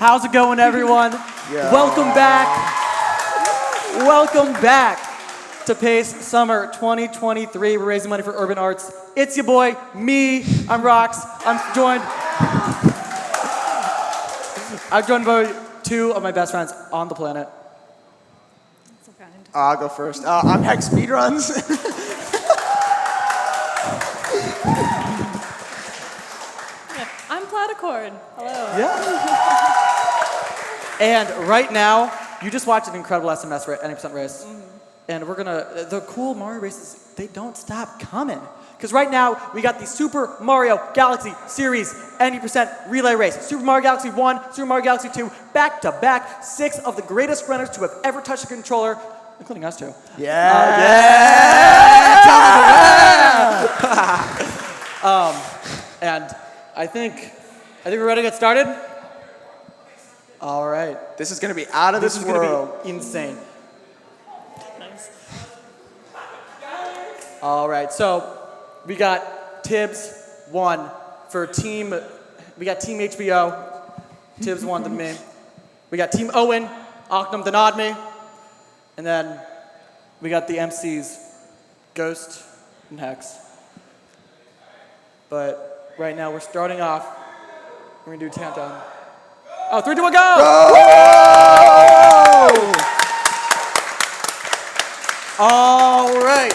How's it going, everyone? Yeah. Welcome back. Welcome back to PACE Summer 2023. We're raising money for urban arts. It's your boy, me. I'm Rox. I'm joined by two of my best friends on the planet. So kind. I'll go first. I'm HexSpeedruns. I'm Platicord. Hello. Yeah. And right now, you just watched an incredible SMS 90% race. And we're gonna, the cool Mario races, they don't stop coming. Because right now, we got the Super Mario Galaxy Series 90% relay race. Super Mario Galaxy 1, Super Mario Galaxy 2, back-to-back, 6 of the greatest runners to have ever touched a controller, including us two. And I think we're ready to get started. All right. This is going to be out of this world. Gonna be insane. Nice. All right. So we got Tibs1 for team. We got Team HBO. Tibs1 than me. We got Team Owen. Oknem than me. And then we got the MCs, Ghost and Hex. But right now we're starting off. We're gonna do a countdown. Oh, 3, 2, 1, go! All right.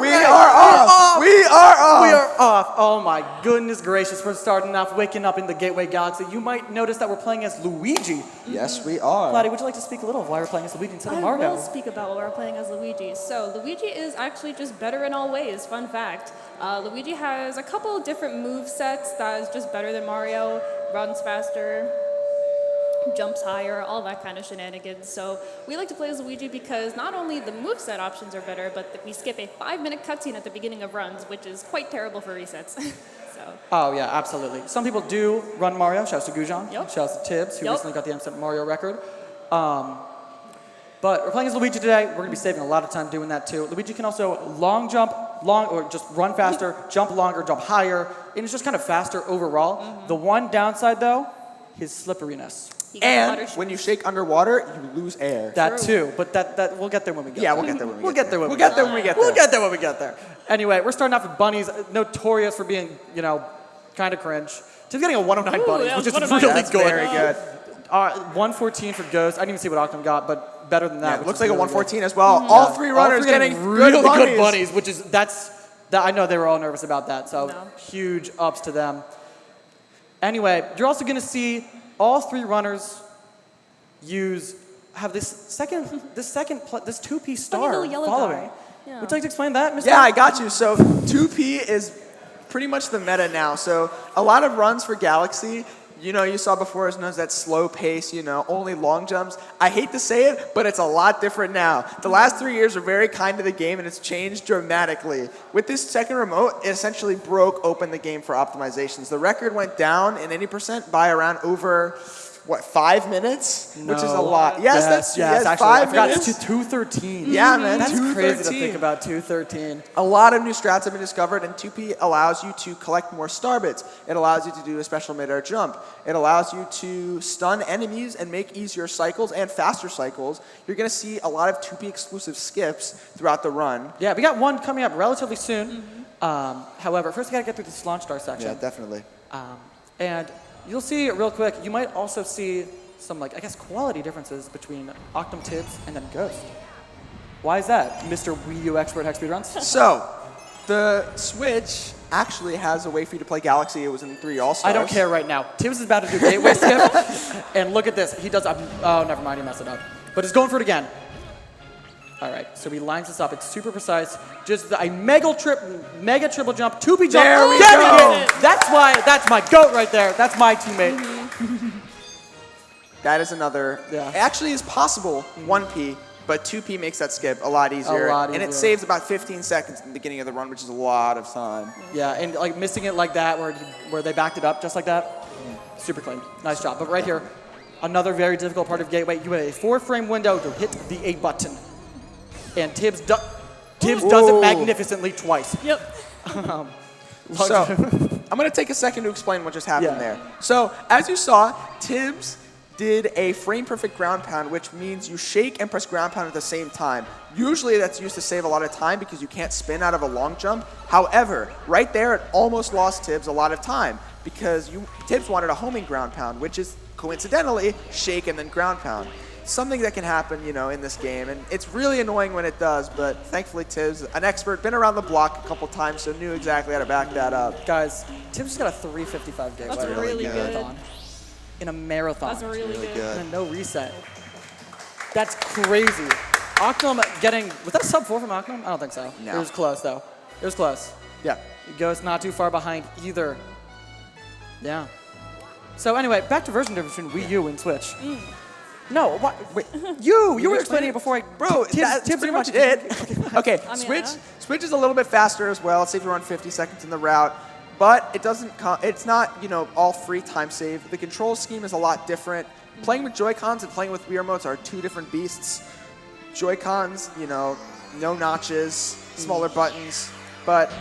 We are off. We are off. Oh my goodness gracious. We're starting off, waking up in the Gateway Galaxy. You might notice that we're playing as Luigi. Yes, we are. Platy, would you like to speak a little of why we're playing as Luigi instead of Mario? I will speak about why we're playing as Luigi. So Luigi is actually just better in all ways. Fun fact. Luigi has a couple of different move sets that is just better than Mario. Runs faster, jumps higher, all that kind of shenanigans. So we like to play as Luigi because not only the moveset options are better, but we skip a 5-minute cutscene at the beginning of runs, which is quite terrible for resets. So. Oh yeah, absolutely. Some people do run Mario. Shouts to Gujan. Yep. Shouts to Tibs, who Yep. recently got the 90% Mario record. But we're playing as Luigi today. We're gonna be saving a lot of time doing that too. Luigi can also long jump, or just run faster, jump longer, jump higher, and it's just kind of faster overall. The one downside though, his slipperiness. And when you shake underwater, you lose air. That too, but that we'll get there when we get Yeah, there. we'll get there when we We'll get get there when We'll we get there when we get there. We'll get there when we get there. Anyway, we're starting off with bunnies, notorious for being, kind of cringe. She's getting a 109 bunnies, that which was is 109. really That's good. very good. 114 for Ghost. I didn't even see what Oknem got, but better than that. Yeah, which looks is like a really 114 as well. All three runners getting really good good bunnies, which is I know they were all nervous about that. So huge ups to them. Anyway, you're also going to see all 3 runners have this 2P star little yellow following. guy. Yeah. Would you like to explain that, Mr.? Yeah, I got you. So 2P is pretty much the meta now. So a lot of runs for Galaxy, you saw before is known as that slow pace, only long jumps. I hate to say it, but it's a lot different now. The last 3 years are very kind to the game, and it's changed dramatically. With this second remote, it essentially broke open the game for optimizations. The record went down in 80% by around over 5 minutes? No. Which is a lot. Yes, actually, 5 I forgot minutes. it's 213. Yeah, man, That's 213. crazy to think about 213. A lot of new strats have been discovered, and 2P allows you to collect more star bits. It allows you to do a special mid-air jump. It allows you to stun enemies and make easier cycles and faster cycles. You're going to see a lot of 2P exclusive skips throughout the run. Yeah, we got one coming up relatively soon. However, first we got to get through this launch star section. Yeah, definitely. And you'll see real quick, you might also see some, quality differences between Oknem Tibs and then Ghost. Why is that, Mr. Wii U expert HexSpeedruns? So, the Switch actually has a way for you to play Galaxy. It was in 3 All-Stars. I don't care right now. Tibs is about to do Gateway Skip, and look at this. He does, oh, never mind, he messed it up. But he's going for it again. All right, so he lines this up. It's super precise. Just a mega triple jump, 2P jump. There we go. go. That's my goat right there. That's my teammate. That is another. Yeah. It actually is possible 1P, but 2P makes that skip a lot easier. And it saves about 15 seconds in the beginning of the run, which is a lot of time. Yeah, and missing it like that, where they backed it up just like that, super clean. Nice job. But right here, another very difficult part of Gateway. You have a 4-frame window to hit the A button. And Tibs does it magnificently twice. Yep. I'm going to take a second to explain what just happened Yeah. there. So, as you saw, Tibs did a frame-perfect ground pound, which means you shake and press ground pound at the same time. Usually that's used to save a lot of time because you can't spin out of a long jump. However, right there, it almost lost Tibs a lot of time because Tibs wanted a homing ground pound, which is coincidentally shake and then ground pound. Something that can happen, you know, in this game, and it's really annoying when it does, but thankfully Tibs, an expert, been around the block a couple times, so knew exactly how to back that up. Guys, Tibs just got a 3:55 game. That's really good. Marathon. In a marathon. That's really good. And no reset. That's crazy. Oknem getting, was that a sub 4 from Oknem? I don't think so. No. It was close though. It was close. Yeah. Ghost not too far behind either. Yeah. So anyway, back to version difference between Wii U and Switch. No, what? Wait, you were explaining it before I. Bro, that's pretty much it. Okay, I mean, Switch is a little bit faster as well. It saves around 50 seconds in the route, but it doesn't. It's not, you know, all free time save. The control scheme is a lot different. Playing with Joy-Cons and playing with Wii remotes are two different beasts. Joy-Cons, you know, no notches, smaller buttons, but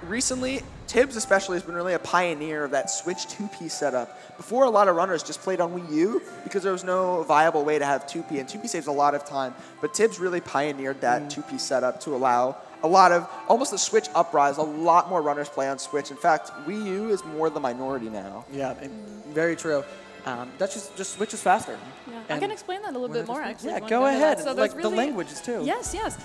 recently, Tibs especially has been really a pioneer of that Switch 2P setup. Before, a lot of runners just played on Wii U because there was no viable way to have 2P, and 2P saves a lot of time. But Tibs really pioneered that 2P setup to allow a lot of, almost the Switch uprise, a lot more runners play on Switch. In fact, Wii U is more the minority now. Yeah, very true. That's just Switch is faster. Yeah. I And can explain that a little bit more, actually. Yeah, if you go wanna ahead. into that. So Like there's the really- languages too. Yes, yes.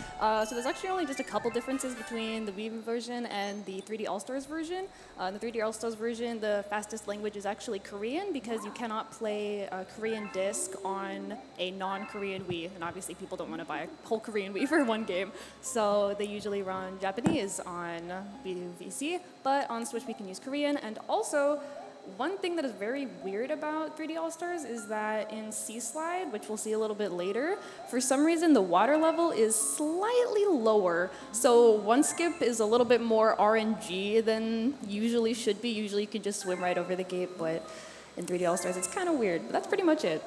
So there's actually only just a couple differences between the Wii version and the 3D All-Stars version. In the 3D All-Stars version, the fastest language is actually Korean because you cannot play a Korean disc on a non-Korean Wii. And obviously people don't want to buy a whole Korean Wii for one game. So they usually run Japanese on Wii U VC, but on Switch we can use Korean. And also, one thing that is very weird about 3D All-Stars is that in C-Slide, which we'll see a little bit later, for some reason the water level is slightly lower. So one skip is a little bit more RNG than usually should be. Usually you can just swim right over the gate, but in 3D All-Stars it's kind of weird. But that's pretty much it.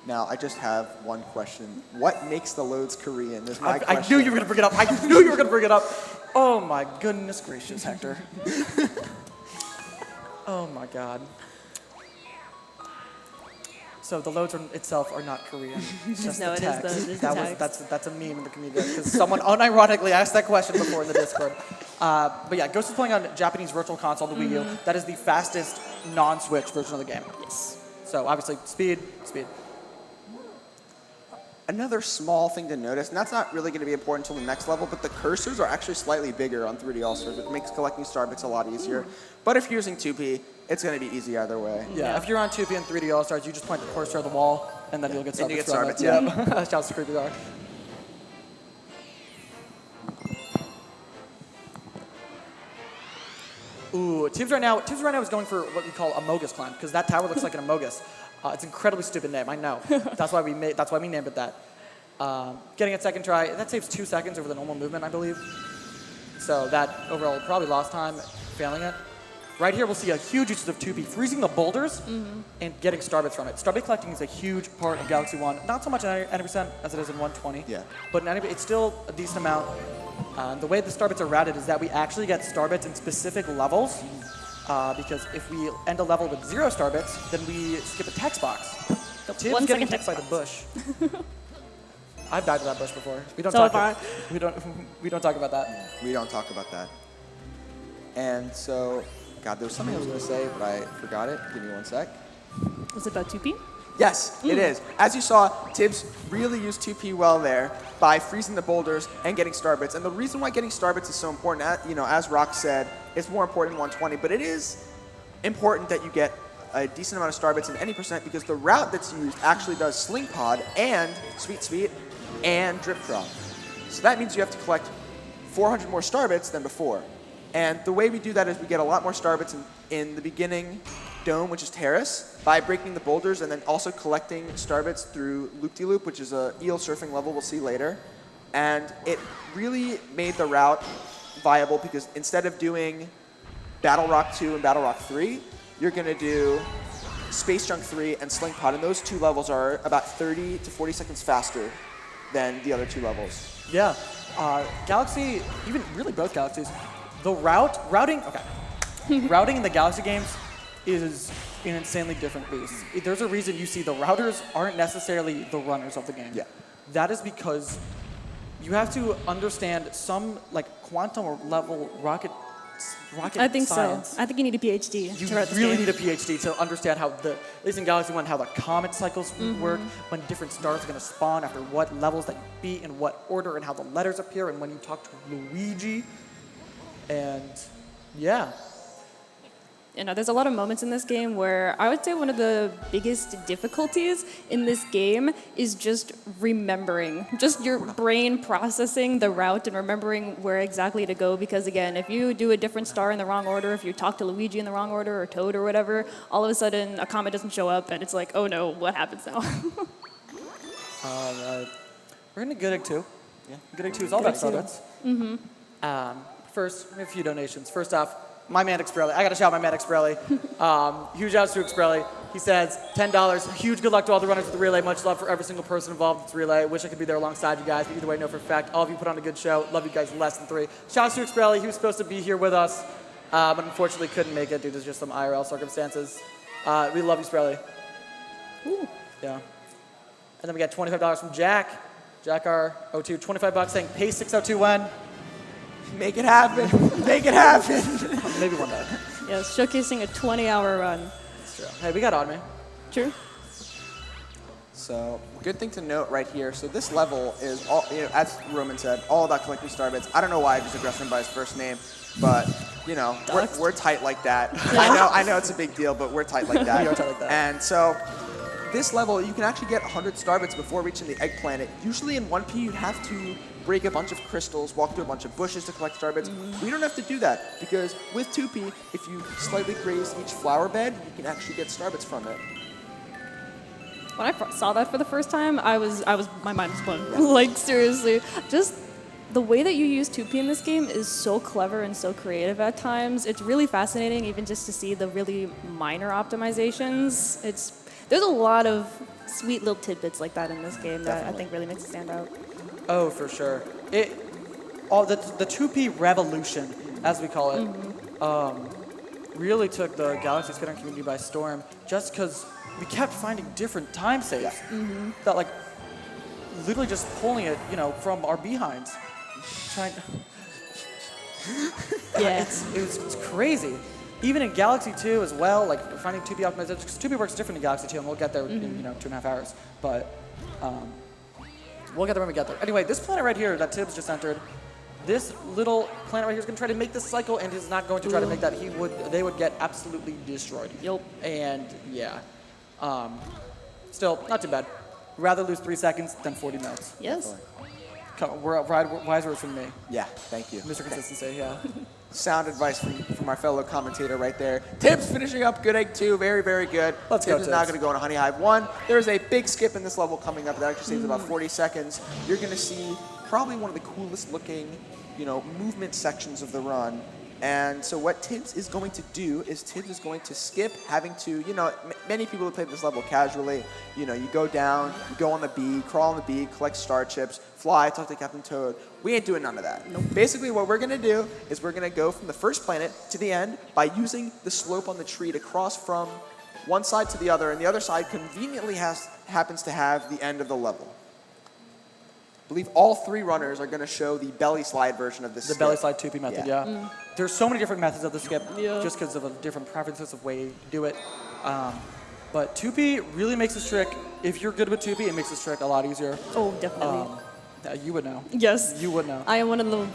Now, I just have one question. What makes the loads Korean? Is my I question. knew you were gonna bring it up. I knew you were gonna bring it up. Oh my goodness gracious, Hector. Oh my God. So the loads itself are not Korean. It's just No, the it is text. the- it is the That's a meme in the community because someone unironically asked that question before in the Discord. But yeah, Ghost is playing on Japanese Virtual Console, the Wii U. That is the fastest non-Switch version of the game. Yes. So obviously, speed. Another small thing to notice, and that's not really going to be important until the next level, but the cursors are actually slightly bigger on 3D All-Stars, which makes collecting star bits a lot easier. But if you're using 2P, it's going to be easy either way. Yeah, if you're on 2P and 3D All-Stars, you just point the cursor at the wall, and then you'll get And you starbits get from it. starbits, yeah. That's how creepy they are. Ooh, Tibs right now is going for what we call a Mogus climb, because that tower looks like an Amogus. It's an incredibly stupid name, I know. That's why we named it that. Getting it second try, that saves 2 seconds over the normal movement, I believe. So that overall probably lost time failing it. Right here, we'll see a huge use of 2P, freezing the boulders and getting starbits from it. Starbit collecting is a huge part of Galaxy 1. Not so much in 90% as it is in 120. Yeah. But in 90, it's still a decent amount. The way the starbits are routed is that we actually get starbits in specific levels. Because if we end a level with 0 starbits, then we skip a text box. Tibs 1 getting second hit text by the bush. I've died to that bush before. We don't So talk. We don't talk about that. We don't talk about that. And so, God, there was something I was going to say, but I forgot it. Give me 1 sec. Was it about 2P? Yes, it is. As you saw, Tibs really used 2P well there by freezing the boulders and getting starbits. And the reason why getting starbits is so important, as Rock said, it's more important in 120, but it is important that you get a decent amount of starbits in any percent because the route that's used actually does Sling Pod and Sweet and Drip Drop. So that means you have to collect 400 more starbits than before. And the way we do that is we get a lot more starbits in the beginning dome, which is terrace, by breaking the boulders and then also collecting starbits through Loop-de-Loop, which is a eel surfing level we'll see later. And it really made the route viable because instead of doing Battle Rock 2 and Battle Rock 3, you're going to do Space Junk 3 and Sling Pod, and those 2 levels are about 30 to 40 seconds faster than the other 2 levels. Yeah. Galaxy, even really both Galaxies, the routing, okay. routing in the Galaxy games is an insanely different beast. There's a reason you see the routers aren't necessarily the runners of the game. Yeah. That is because you have to understand some like quantum or level rocket I think science. so. I think you need a PhD. You to write this really game. need a PhD to understand how at least in Galaxy 1, how the comet cycles work, when different stars are going to spawn after what levels that you beat, in what order, and how the letters appear, and when you talk to Luigi. And yeah. You know, there's a lot of moments in this game where I would say one of the biggest difficulties in this game is just remembering, just your brain processing the route and remembering where exactly to go. Because again, if you do a different star in the wrong order, if you talk to Luigi in the wrong order or Toad or whatever, all of a sudden a comet doesn't show up and it's like, oh no, what happens now? We're into Good Egg 2. Yeah. Good Egg 2 is all about Good Egg 2. startups. First, we have a few donations. First off, my man Xbrelli. I got to shout out my man Xbrelli. Huge shout out to Xbrelli. He says, $10. Huge good luck to all the runners of the relay. Much love for every single person involved in this relay. Wish I could be there alongside you guys, but either way, know for a fact, all of you put on a good show. Love you guys less than 3. Shout out to Xbrelli. He was supposed to be here with us, but unfortunately couldn't make it due to just some IRL circumstances. We love you, Xbrelli. Ooh. Yeah. And then we got $25 from Jack. Jack R02, $25 saying, pay 6021. Make it happen. Make it happen. Maybe one day. Yes, showcasing a 20-hour run. That's true. Hey, we got on me. True. So, good thing to note right here. So this level is, all, you know, as Roman said, all about collecting star bits. I don't know why I just addressed him by his first name, but you know, we're tight like that. I know it's a big deal, but we're tight like that. We are tight like that. And so, this level, you can actually get 100 star bits before reaching the egg planet. Usually in 1P, you'd have to break a bunch of crystals, walk through a bunch of bushes to collect star bits. We don't have to do that because with 2P, if you slightly graze each flower bed, you can actually get star bits from it. When I saw that for the first time, my mind was blown. Like seriously, just the way that you use 2P in this game is so clever and so creative at times. It's really fascinating, even just to see the really minor optimizations. There's a lot of sweet little tidbits like that in this game that I think really makes it stand out. Oh, for sure. The 2P revolution, as we call it, really took the Galaxy Speedrun community by storm. Just because we kept finding different time saves that, like, literally just pulling it, you know, from our behinds. Yeah, It's crazy. Even in Galaxy 2 as well, like finding 2P optimizations, because 2P works different in Galaxy 2, and we'll get there in 2.5 hours. But we'll get there when we get there. Anyway, this planet right here that Tibs just entered, this little planet right here is going to try to make this cycle, and is not going to try to make that. They would get absolutely destroyed. Yep. And yeah, still not too bad. Rather lose 3 seconds than 40 minutes. yes. Wise words from me, Yeah, thank you. Mr. Consistency. Yeah. Sound advice from our fellow commentator right there. Tibbs finishing up Good Egg 2, very, very good. Let's go, Tibbs is now Tibbs. going to go on a Honey Hive 1. There's a big skip in this level coming up that actually saves about 40 seconds. You're going to see probably one of the coolest looking, you know, movement sections of the run. And so what Tibbs is going to do is Tibbs is going to skip having to, you know, many people who play this level casually, you know, you go down, you go on the bee, crawl on the bee, collect star chips, fly, talk to Captain Toad. We ain't doing none of that. Nope. Basically what we're going to do is we're going to go from the first planet to the end by using the slope on the tree to cross from one side to the other, and the other side conveniently happens to have the end of the level. I believe all 3 runners are going to show the belly slide version of this skip. Belly slide 2P method, Yeah. yeah. There's so many different methods of the skip, Yeah. just because of the different preferences of way you do it. But 2P really makes this trick, if you're good with 2P, it makes this trick a lot easier. Oh, definitely. You would know. Yes. You would know. I am one of the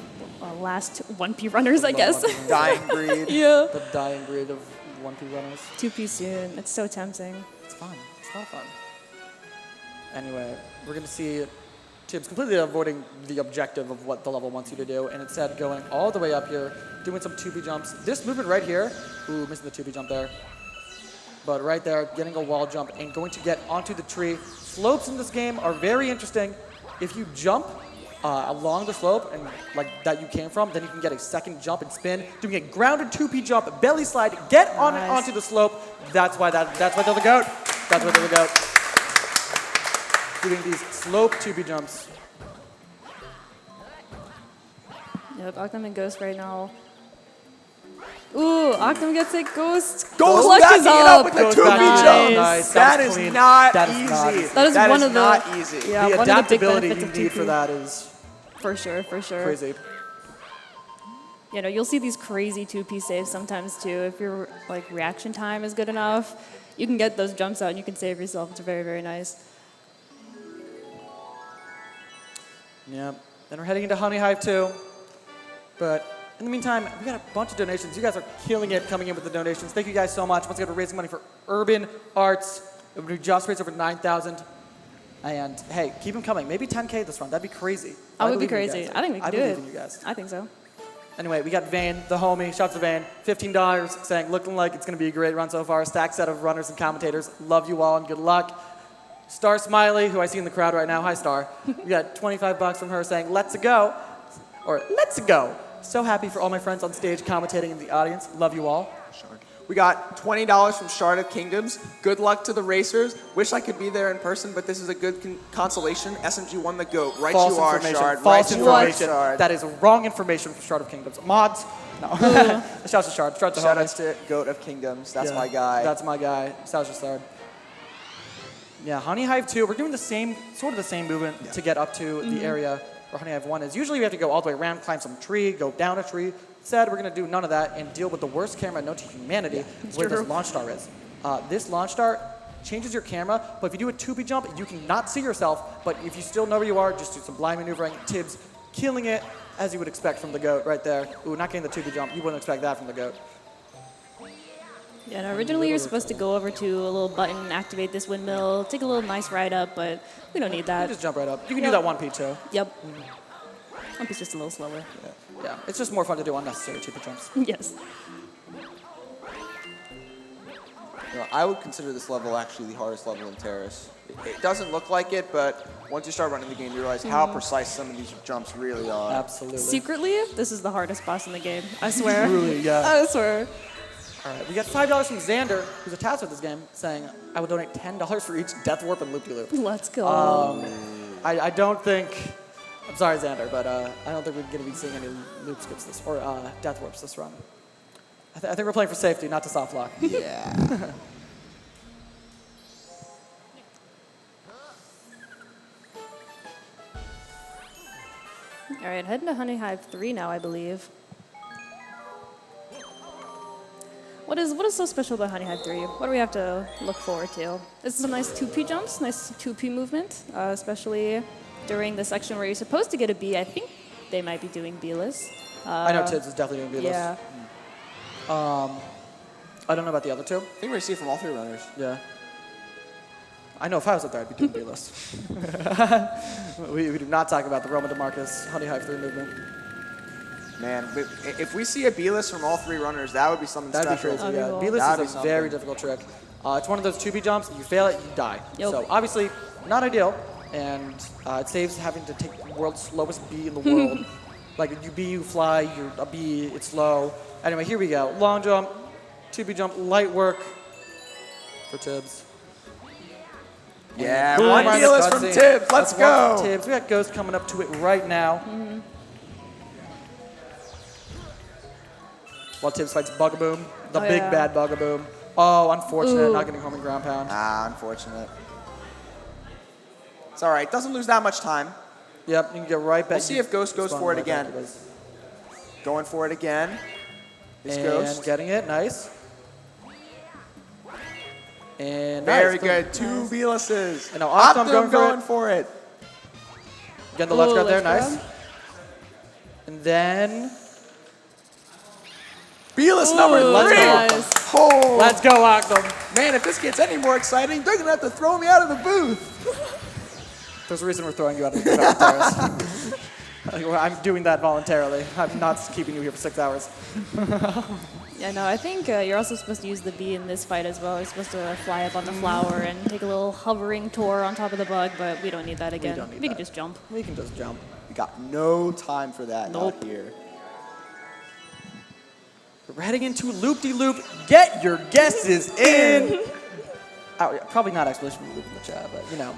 last 1P runners, I guess. Dying breed. Yeah. The dying breed of 1P runners. 2P soon. It's so tempting. It's fun. It's a lot of fun. Anyway, we're going to see Tibbs completely avoiding the objective of what the level wants you to do, and instead going all the way up here, doing some 2P jumps. This movement right here, ooh, missing the 2P jump there. But right there, getting a wall jump and going to get onto the tree. Slopes in this game are very interesting. If you jump along the slope and like that you came from, then you can get a second jump and spin. Doing a grounded 2P jump, belly slide, get on and onto the slope. That's why they're the GOAT. That's why they're the GOAT. Doing these slope 2P jumps. Yep, Oknem and Ghost right now. Ooh, Oknem gets it. Ghost. Ghost Clutches backing it up with the Ghost 2P backing jump. it up. Nice. That is clean. not That is not easy. easy. That is one of the- not easy. Yeah, The one of the big adaptability benefits you of need for 2P. that is For sure, for sure. crazy. You know, you'll see these crazy 2P saves sometimes too. If your like reaction time is good enough, you can get those jumps out and you can save yourself. It's very, very nice. Yeah. Then we're heading into Honey Hive 2. But in the meantime, we got a bunch of donations. You guys are killing it coming in with the donations. Thank you guys so much. Once again, we're raising money for Urban Arts. We just raised over 9,000. And hey, keep them coming. Maybe 10K this run. That'd be crazy. That would be believe in you crazy. guys. I think we can do believe it. in you guys. I think so. Anyway, we got Vane, the homie. Shout out to Vane. $15 saying, looking like it's going to be a great run so far. Stacked set of runners and commentators. Love you all and good luck. Star Smiley, who I see in the crowd right now. Hi, Star. We got $25 from her saying, let's go. Or let's go. So happy for all my friends on stage commentating in the audience. Love you all. We got $20 from Shard of Kingdoms. Good luck to the racers. Wish I could be there in person, but this is a good consolation. SMG won the GOAT. Right False you are, information. Shard. False Right you are, information. Shard. That is wrong information from Shard of Kingdoms. Mods. No. Shout out to Shard. Shout out to Shout homie. outs to GOAT of Kingdoms. That's Yeah, my guy. That's my guy. Shout out to Shard. Yeah, Honey Hive 2, we're doing the same, sort of the same movement to get up to the area where Honey Hive 1 is. Usually we have to go all the way around, climb some tree, go down a tree. Instead, we're going to do none of that and deal with the worst camera known to humanity, where this launch star is. This launch star changes your camera, but if you do a 2P jump, you cannot see yourself, but if you still know where you are, just do some blind maneuvering. Tibs killing it, as you would expect from the GOAT right there. Ooh, not getting the 2P jump. You wouldn't expect that from the GOAT. Yeah, no, originally you're supposed to go over to a little button, activate this windmill, take a little nice ride up, but we don't need You that. just jump right up. You can do that 1P too. Yep. One piece just a little slower. Yeah, it's just more fun to do unnecessary 2P jumps. Yes. You know, I would consider this level actually the hardest level in Terrace. It doesn't look like it, but once you start running the game, you realize how precise some of these jumps really are. Absolutely. Secretly, this is the hardest boss in the game. I swear. Truly, yeah. I swear. All right, we got $5 from Xander, who's attached with this game, saying, I will donate $10 for each Death Warp and Loop-de-Loop. Let's go. I don't think, I'm sorry, Xander, but I don't think we're going to be seeing any loop skips this, or Death Warps this run. I think we're playing for safety, not to soft lock. Yeah. All right, heading to Honey Hive 3 now, I believe. What is so special about Honey Hive 3? What do we have to look forward to? This is some nice 2P jumps, nice 2P movement, especially during the section where you're supposed to get a B. I think they might be doing B-list. I know Tibs is definitely doing B-list. Yeah. I don't know about the other two. I think we're going to see it from all three runners. Yeah. I know if I was up there, I'd be doing B-list. we do not talk about the Roman DeMarcus Honey Hive 3 movement. Man, if we see a B-list from all three runners, that would be something That'd special. be crazy, That'd be yeah. cool. B-list That'd is be a very something. difficult trick. It's one of those 2B jumps. You fail it, you die. Yep. So obviously, not ideal, and it saves having to take the world's slowest B in the world. Like you B, you fly. You're a B, it's slow. Anyway, here we go. Long jump, 2B jump, light work for Tibs. Yeah, Boom, one right in the B-list from cutscene. Tibs. Let's That's one from go. Tibs. We got Ghost coming up to it right now. While Tibs fights Bugaboom, the Oh, big yeah. bad Bugaboom. Oh, unfortunate, Ooh. not getting home in ground pound. Ah, unfortunate. It's all right. Doesn't lose that much time. Yep, you can get right back. We'll see if Ghost goes for it again. Going for it again. Is And Ghost. getting it, nice. And Very nice. good. Two B-lists. And now Oknem going for it. Getting the let's Ooh, grab there, let's nice. grab. And then, B-list Ooh, number let's 3. go. nice. Oh, let's go Oknem. man, if this gets any more exciting, they're going to have to throw me out of the booth. There's a reason we're throwing you out of the terrace. I'm doing that voluntarily. I'm not keeping you here for 6 hours. Yeah, no, I think you're also supposed to use the bee in this fight as well. You're supposed to fly up on the flower and take a little hovering tour on top of the bug, but we don't need that again. don't need We can that. just jump. We can just jump. We got no time for that Nope. out here. We're heading into loop-de-loop. Get your guesses in. Oh, yeah, probably not explanation loop in the chat, but you know.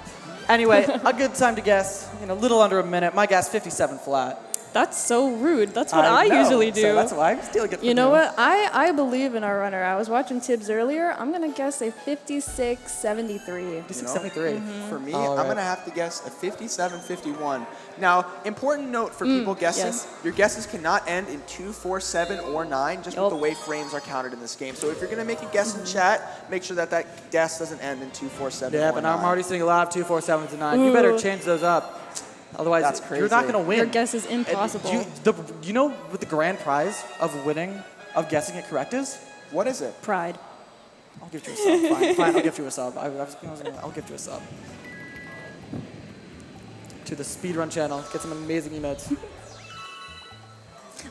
Anyway, a good time to guess. A little under a minute. My guess, 57 flat. That's so rude. That's what I know, usually do. So that's why I'm stealing it from You know what? I believe in our runner. I was watching Tibs earlier. I'm going to guess a 56-73. 73. For me, All I'm right. going to have to guess a 57-51. Now, important note for people guessing, yes. your guesses cannot end in 2, 4, 7, or 9, just with the way frames are counted in this game. So if you're going to make a guess in chat, make sure that that guess doesn't end in 2, 4, 7, Yeah, or but 9. I'm already seeing a lot of 2, 4, 7, to 9. You better change those up. Otherwise, That's you're not crazy. going to win. Your guess is And impossible. you know what the grand prize of winning, of guessing it correct is? What is it? Pride. I'll give you a sub. Fine, I'll give you a sub. I'll give you a sub. To the Speedrun channel. Get some amazing emotes.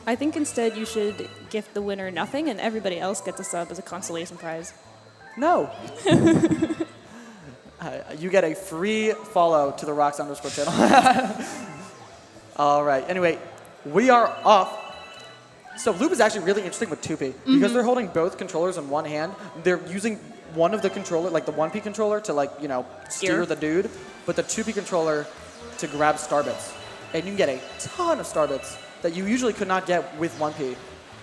I think instead you should gift the winner nothing and everybody else gets a sub as a consolation prize. No. You get a free follow to the Rocks _ channel. All right. Anyway, we are off. So loop is actually really interesting with 2P because they're holding both controllers in one hand. They're using one of the controller, like the 1P controller, to steer the dude, but the 2P controller to grab star bits. And you can get a ton of star bits that you usually could not get with 1P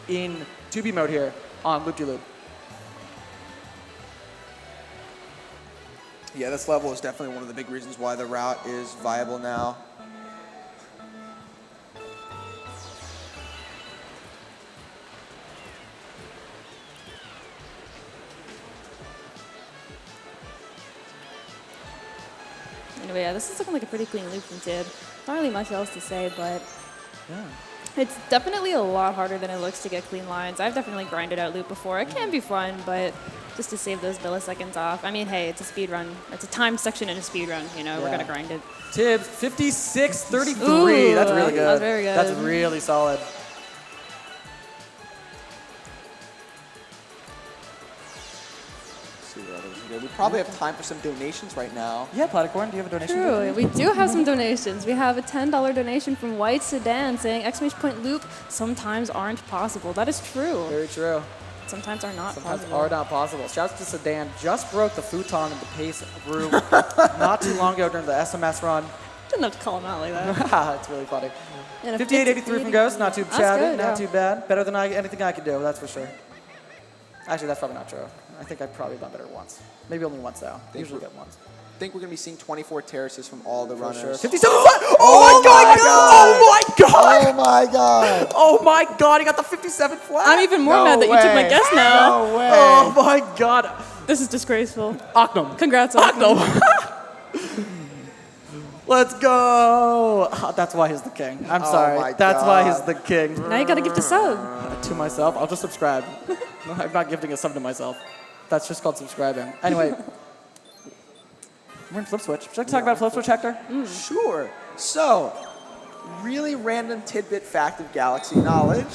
in 2P mode here on Loop-de-Loop. Yeah, this level is definitely one of the big reasons why the route is viable now. Anyway, yeah, this is looking like a pretty clean loop from Tib. Not really much else to say, but it's definitely a lot harder than it looks to get clean lines. I've definitely grinded out loop before. It can be fun, but just to save those milliseconds off. I mean, hey, it's a speed run. It's a timed section in a speed run. You know, we're Yeah. gonna grind it. Tibbs, 56-33. Ooh, That's really good. that's very good. That's really solid. Let's see what others are good. We probably have time for some donations right now. Yeah, Platicorn, do you have a donation? True, we do have some donations. We have a $10 donation from White Sedan saying exclamation point loop sometimes aren't possible. That is true. Very true. Sometimes are not Sometimes possible. are not possible. Shouts to Sedan. Just broke the futon in the pace room not too long ago during the SMS run. Didn't have to call him out like that. It's really funny. And a 58-83 from Ghost. Not too That's shabby. good, Not yeah. too bad. Better than anything I could do, that's for sure. Actually, that's probably not true. I think I've probably done better once. Maybe only once, though. Usually get once. I think we're going to be seeing 24 terraces from all the runners. Sure. 57 flat! Oh my god! Oh my god! Oh my god! Oh my god, he got the 57 flat! I'm even more No mad that you took my way. guess now. No way! Oh my god! This is disgraceful. Oknem. Congrats, Oknem. Let's go! Oh, that's why he's the king. I'm sorry. my That's why God. he's the king. Now you gotta gift a sub. To myself, I'll just subscribe. I'm not gifting a sub to myself. That's just called subscribing. Anyway, we're in Flip Switch. Should I talk about Flip Switch, Hector? Sure. So, really random tidbit fact of Galaxy knowledge.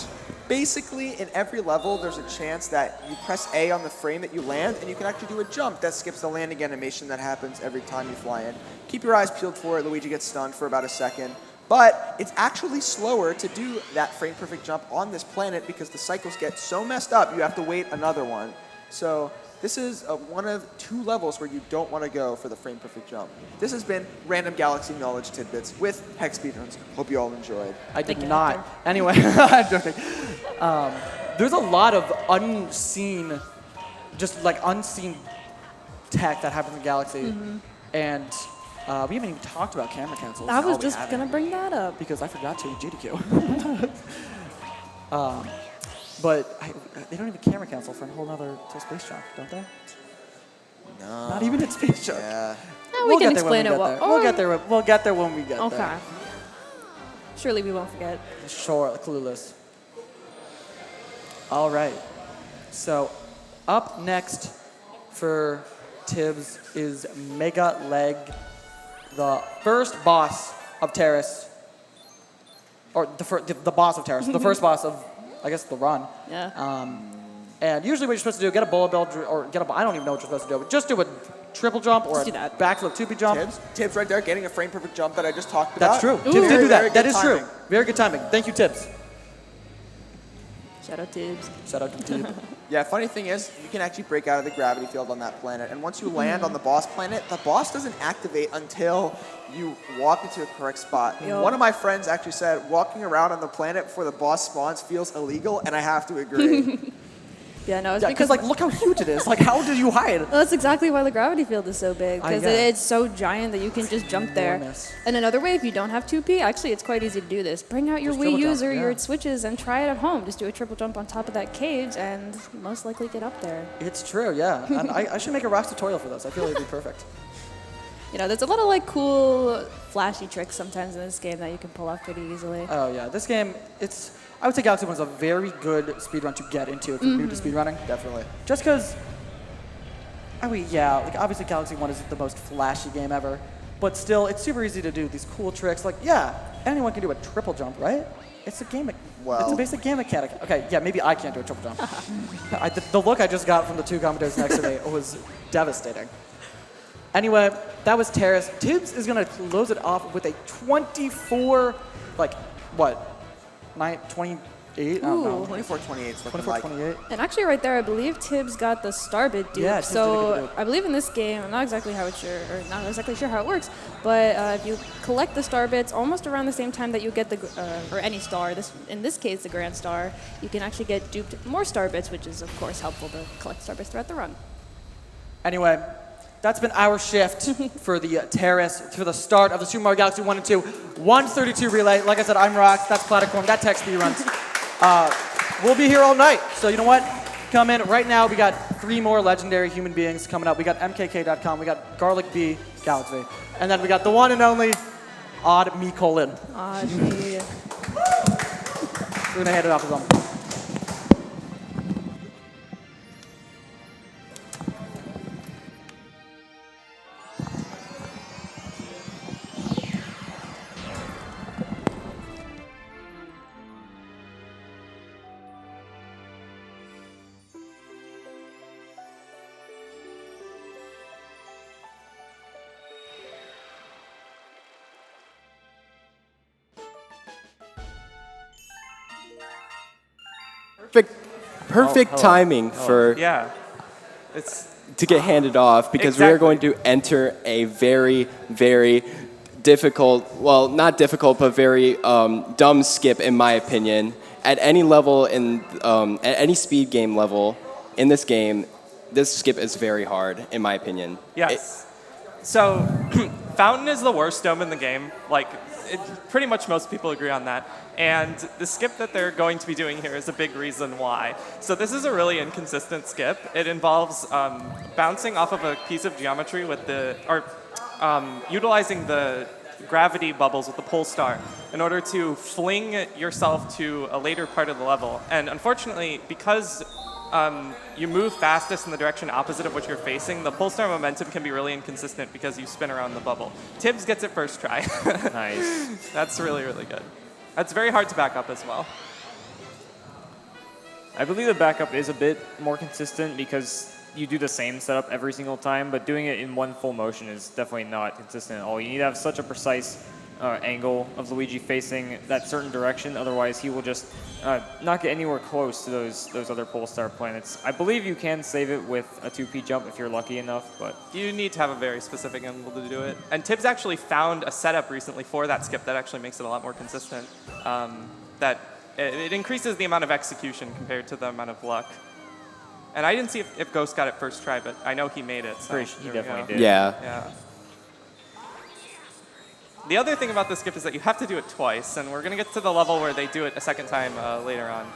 Basically, in every level, there's a chance that you press A on the frame that you land, and you can actually do a jump that skips the landing animation that happens every time you fly in. Keep your eyes peeled for it. Luigi gets stunned for about a second. But it's actually slower to do that frame-perfect jump on this planet because the cycles get so messed up, you have to wait another one. So this is one of 2 levels where you don't want to go for the frame-perfect jump. This has been Random Galaxy Knowledge Tidbits with HexSpeedruns. Hope you all enjoyed. I did Thank you, not. Hector. Anyway, I'm joking. There's a lot of unseen, just like unseen tech that happens in Galaxy. And we haven't even talked about camera cancels. I was No, we just haven't. gonna bring that up. Because I forgot to in GDQ. But they don't even camera cancel for a whole nother space jump, don't they? No. Not even in space jump. Yeah. We can get there when explain it. We'll get there. We'll get there when we get Okay. there. Surely we won't forget. Sure, clueless. All right. So, up next for Tibs is Mega Leg, the first boss of Terrace, or the boss of Terrace, the first boss of, I guess, the run. Yeah. And usually what you're supposed to do, get a bullet bill, or I don't even know what you're supposed to do, but just do a triple jump or Just a do that. backflip 2P jump. Tibbs right there getting a frame-perfect jump that I just talked about. That's true. Ooh. Tibbs did do Very, that. very That good is true. timing. Very good timing. Thank you, Tibbs. Shout out Tibs. Shout out to Tibs. Yeah, funny thing is, you can actually break out of the gravity field on that planet. And once you land on the boss planet, the boss doesn't activate until you walk into a correct spot. Yo. One of my friends actually said walking around on the planet before the boss spawns feels illegal, and I have to agree. Yeah, no, it's Yeah, because because like look how huge it is. Like how do you hide? well, that's exactly why the gravity field is so big, because yeah. it's so giant that you can just jump there. Enormous. And another way, if you don't have 2P, actually it's quite easy to do this. Bring out your Just Wii triple U's jump, or yeah. your Switches and try it at home. Just do a triple jump on top of that cage and most likely get up there. It's true, yeah. And I should make a Rox tutorial for this. I feel like it'd be perfect. You know, there's a lot of like cool, flashy tricks sometimes in this game that you can pull off pretty easily. Oh yeah, this game, I would say Galaxy 1 is a very good speedrun to get into if you're new to speedrunning. Definitely. Just because, yeah, like obviously Galaxy 1 is the most flashy game ever, but still, it's super easy to do these cool tricks. Like, yeah, anyone can do a triple jump, right? It's a game, it's Well. a basic game mechanic. Okay, yeah, maybe I can't do a triple jump. The look I just got from the two commentators next to me was devastating. Anyway, that was Terrace. Tibs is gonna close it off with a 24, like, what? 28? I don't know. Ooh. 24-28 is looking 24, like. 28? And actually right there, I believe Tibs got the Starbit dupe. Yeah, Tibs did a so good dupe. I believe in this game, I'm not exactly sure how it works, but if you collect the Starbits almost around the same time that you get or any star, in this case the Grand Star, you can actually get duped more Starbits, which is of course helpful to collect Starbits throughout the run. Anyway, that's been our shift for the Terrace, for the start of the Super Mario Galaxy 1 and 2 132 relay. Like I said, I'm Rox, that's Platicorn, that's HexSpeedruns. We'll be here all night, so you know what? Come in. Right now, we got 3 more legendary human beings coming up. We got MKK.com, we got Garlic.V, Galax.V, and then we got the one and only Odd Me Colon. Ah, gee. We're gonna hand it off to them. Perfect timing for Yeah. It's to get handed off because we are going to enter a very, very difficult, well, not difficult, but very dumb skip in my opinion. At any level at any speed game level in this game, this skip is very hard in my opinion. yes. So Fountain is the worst dome in the game. Like, pretty much most people agree on that. And the skip that they're going to be doing here is a big reason why. So this is a really inconsistent skip. It involves bouncing off of a piece of geometry with utilizing the gravity bubbles with the pole star in order to fling yourself to a later part of the level. And unfortunately, because you move fastest in the direction opposite of what you're facing, the pole star momentum can be really inconsistent because you spin around the bubble. Tibs gets it first try. Nice. That's really, really good. That's very hard to back up as well. I believe the backup is a bit more consistent because you do the same setup every single time, but doing it in one full motion is definitely not consistent at all. You need to have such a precise angle of Luigi facing that certain direction, otherwise he will just not get anywhere close to those other pole star planets. I believe you can save it with a 2P jump if you're lucky enough, but You need to have a very specific angle to do it. And Tibs actually found a setup recently for that skip that actually makes it a lot more consistent. That it increases the amount of execution compared to the amount of luck. And I didn't see if Ghost got it first try, but I know he made it. So he there we definitely go. did. Yeah. Yeah. The other thing about this skip is that you have to do it twice, and we're going to get to the level where they do it a second time later on.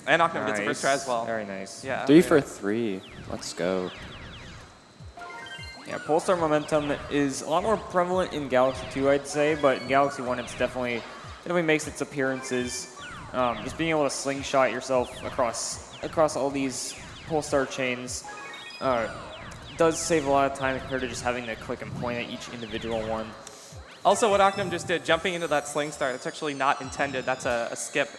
And Oknem gets a first try as well. Very nice. Yeah. 3 for 3. Let's go. Yeah, pulsar momentum is a lot more prevalent in Galaxy 2, I'd say, but in Galaxy 1, it definitely makes its appearances. Just being able to slingshot yourself across all these pulsar chains does save a lot of time compared to just having to click and point at each individual one. Also, what Oknem just did, jumping into that sling star, that's actually not intended. That's a skip.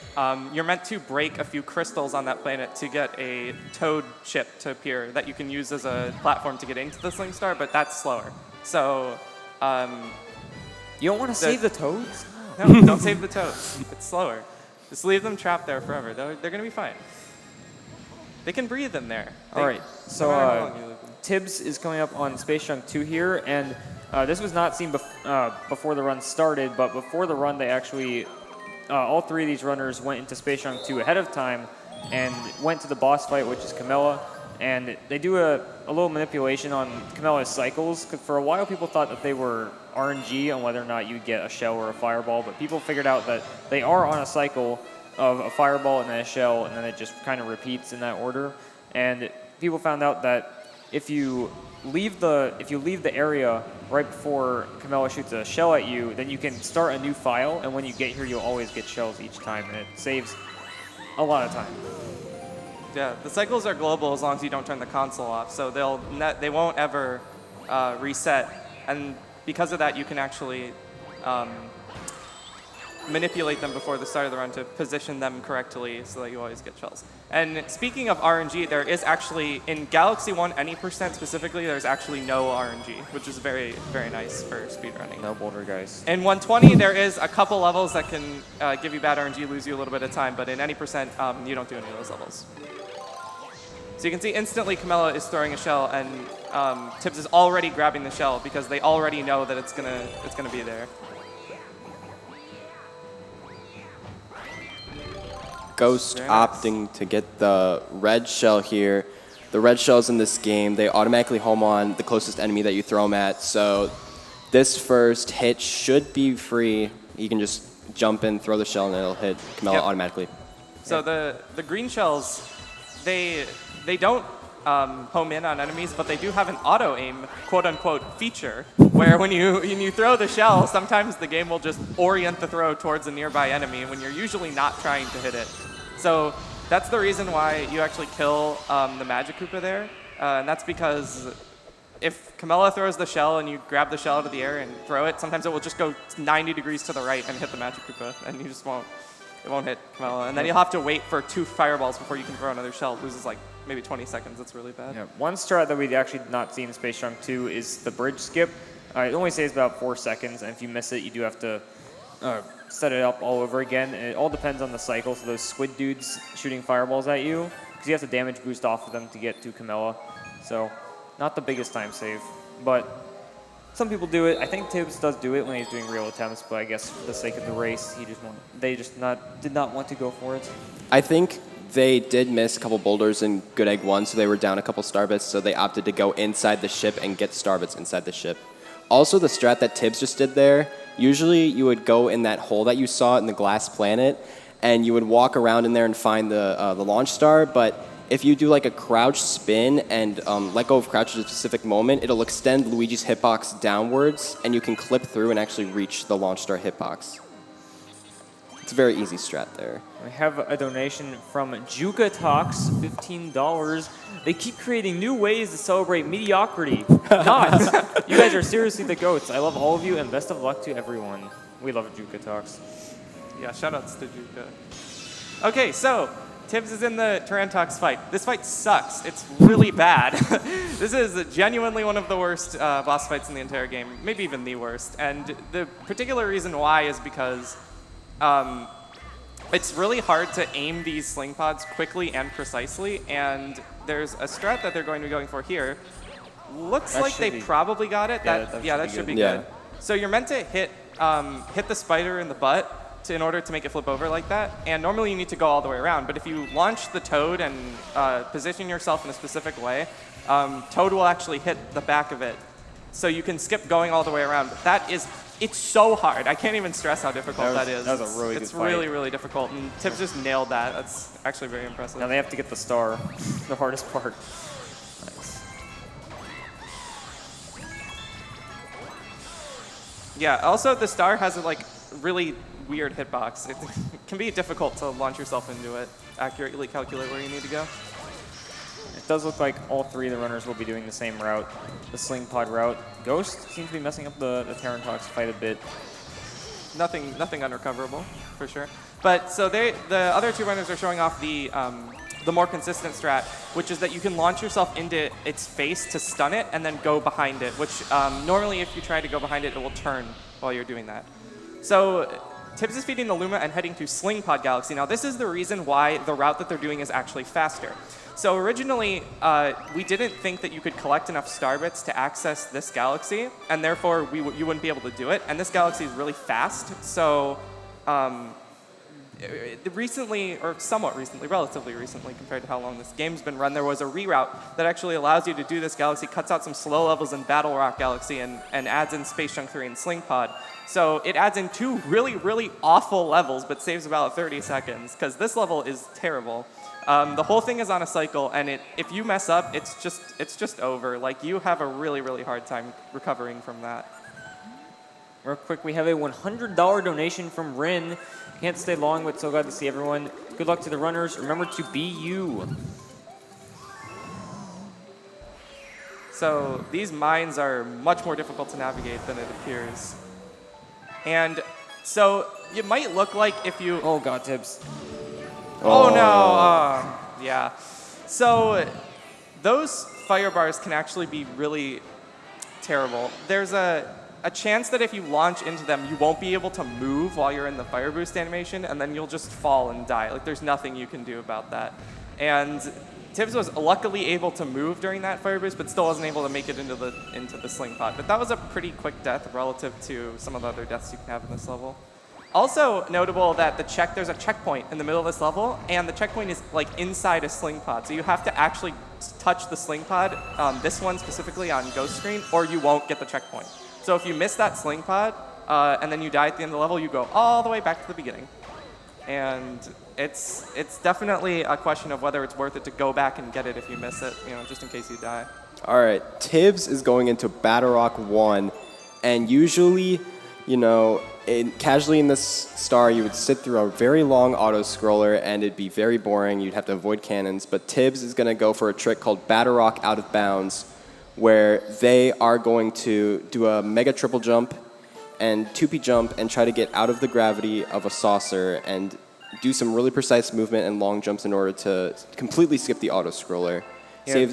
You're meant to break a few crystals on that planet to get a toad chip to appear that you can use as a platform to get into the sling star, but that's slower. So, You don't want to save the toads? no, don't save the toads. It's slower. Just leave them trapped there forever. They're going to be fine. they can breathe in there. All right, so no matter how long you leave them. Tibs is coming up on Space Junk 2 here, and this was not seen before the run started, but before the run, they actually, all three of these runners went into Space Junk 2 ahead of time and went to the boss fight, which is Camilla, and they do a little manipulation on Camilla's cycles, because for a while people thought that they were RNG on whether or not you'd get a shell or a fireball, but people figured out that they are on a cycle of a fireball and then a shell, and then it just kind of repeats in that order. And people found out that if you leave the area right before Camilla shoots a shell at you, then you can start a new file, and when you get here, you'll always get shells each time, and it saves a lot of time. Yeah, the cycles are global as long as you don't turn the console off, so they won't ever reset, and because of that, you can actually manipulate them before the start of the run to position them correctly so that you always get shells. And speaking of RNG, there is actually, in Galaxy 1 any percent specifically, there's actually no RNG, which is very, very nice for speedrunning. No boulder, guys. In 120, there is a couple levels that can give you bad RNG, lose you a little bit of time, but in any percent, you don't do any of those levels. So you can see instantly Camilla is throwing a shell, and Tibs is already grabbing the shell because they already know that it's gonna be there. Ghost opting to get the red shell here. The red shells in this game, they automatically home on the closest enemy that you throw them at. So this first hit should be free. You can just jump in, throw the shell, and it'll hit Camilla automatically. So the green shells, they don't home in on enemies, but they do have an auto-aim, quote-unquote, feature, where when you throw the shell, sometimes the game will just orient the throw towards a nearby enemy when you're usually not trying to hit it. So that's the reason why you actually kill the Magic Koopa there, and that's because if Camilla throws the shell and you grab the shell out of the air and throw it, sometimes it will just go 90 degrees to the right and hit the Magic Koopa, and you just won't. It won't hit Camilla, and then you'll have to wait for 2 fireballs before you can throw another shell. It loses like maybe 20 seconds. That's really bad. Yeah. One strat that we actually did not see in Space Junk 2 is the bridge skip. It only saves about 4 seconds, and if you miss it, you do have to set it up all over again. And it all depends on the cycle, so those squid dudes shooting fireballs at you, because you have to damage boost off of them to get to Camilla. So not the biggest time save, but some people do it. I think Tibs does do it when he's doing real attempts, but I guess for the sake of the race, they did not want to go for it. I think they did miss a couple boulders in Good Egg 1, so they were down a couple starbits, so they opted to go inside the ship and get starbits inside the ship. Also, the strat that Tibs just did there, usually you would go in that hole that you saw in the glass planet, and you would walk around in there and find the launch star, but if you do like a crouch spin and let go of crouch at a specific moment, it'll extend Luigi's hitbox downwards, and you can clip through and actually reach the launch star hitbox. It's a very easy strat there. We have a donation from Juka Talks, $15. They keep creating new ways to celebrate mediocrity. Not. You guys are seriously the goats. I love all of you, and best of luck to everyone. We love Juka Talks. Yeah, shoutouts to Juka. Okay, so Tibs is in the Tarantox fight. This fight sucks. It's really bad. This is genuinely one of the worst boss fights in the entire game, maybe even the worst. And the particular reason why is because it's really hard to aim these sling pods quickly and precisely, and there's a strat that they're going to be going for here. Looks like they probably got it. That should be good. So you're meant to hit the spider in the butt in order to make it flip over like that, and normally you need to go all the way around, but if you launch the Toad and position yourself in a specific way, Toad will actually hit the back of it. So you can skip going all the way around. But it's so hard. I can't even stress how difficult that is. That was a really good fight. It's really, really difficult, and Tibs just nailed that. That's actually very impressive. Now they have to get the star, the hardest part. Nice. Yeah, also the star has a really weird hitbox. It can be difficult to launch yourself into it, accurately calculate where you need to go. It does look like all 3 of the runners will be doing the same route, the sling pod route. Ghost seems to be messing up the Tarantox fight a bit. Nothing unrecoverable, for sure. But so the other 2 runners are showing off the more consistent strat, which is that you can launch yourself into its face to stun it and then go behind it, which normally if you try to go behind it, it will turn while you're doing that. So Tibs is feeding the Luma and heading to Sling Pod Galaxy. Now, this is the reason why the route that they're doing is actually faster. So originally, we didn't think that you could collect enough star bits to access this galaxy, and therefore you wouldn't be able to do it. And this galaxy is really fast, so recently, or somewhat recently, relatively recently compared to how long this game's been run, there was a reroute that actually allows you to do this galaxy, cuts out some slow levels in Battle Rock Galaxy, and adds in Space Junk 3 and Sling Pod. So it adds in 2 really, really awful levels, but saves about 30 seconds, because this level is terrible. The whole thing is on a cycle, and if you mess up, it's just over. Like, you have a really, really hard time recovering from that. Real quick, we have a $100 donation from Rin. Can't stay long, but so glad to see everyone. Good luck to the runners. Remember to be you. So these mines are much more difficult to navigate than it appears. And so it might look like if you... Oh, God, Tibs. Oh, no. Yeah. So those fire bars can actually be really terrible. There's a chance that if you launch into them, you won't be able to move while you're in the fire boost animation, and then you'll just fall and die. Like, there's nothing you can do about that. And Tibs was luckily able to move during that fire boost, but still wasn't able to make it into the sling pod. But that was a pretty quick death relative to some of the other deaths you can have in this level. Also notable that there's a checkpoint in the middle of this level, and the checkpoint is like inside a sling pod. So you have to actually touch the sling pod, this one specifically on ghost screen, or you won't get the checkpoint. So if you miss that sling pod, and then you die at the end of the level, you go all the way back to the beginning. And it's definitely a question of whether it's worth it to go back and get it if you miss it, just in case you die. All right, Tibs is going into Battle Rock 1, and usually, casually in this star, you would sit through a very long auto-scroller, and it'd be very boring. You'd have to avoid cannons, but Tibs is going to go for a trick called Battle Rock Out of Bounds, where they are going to do a mega triple jump and 2P jump and try to get out of the gravity of a saucer and do some really precise movement and long jumps in order to completely skip the auto-scroller. Yeah.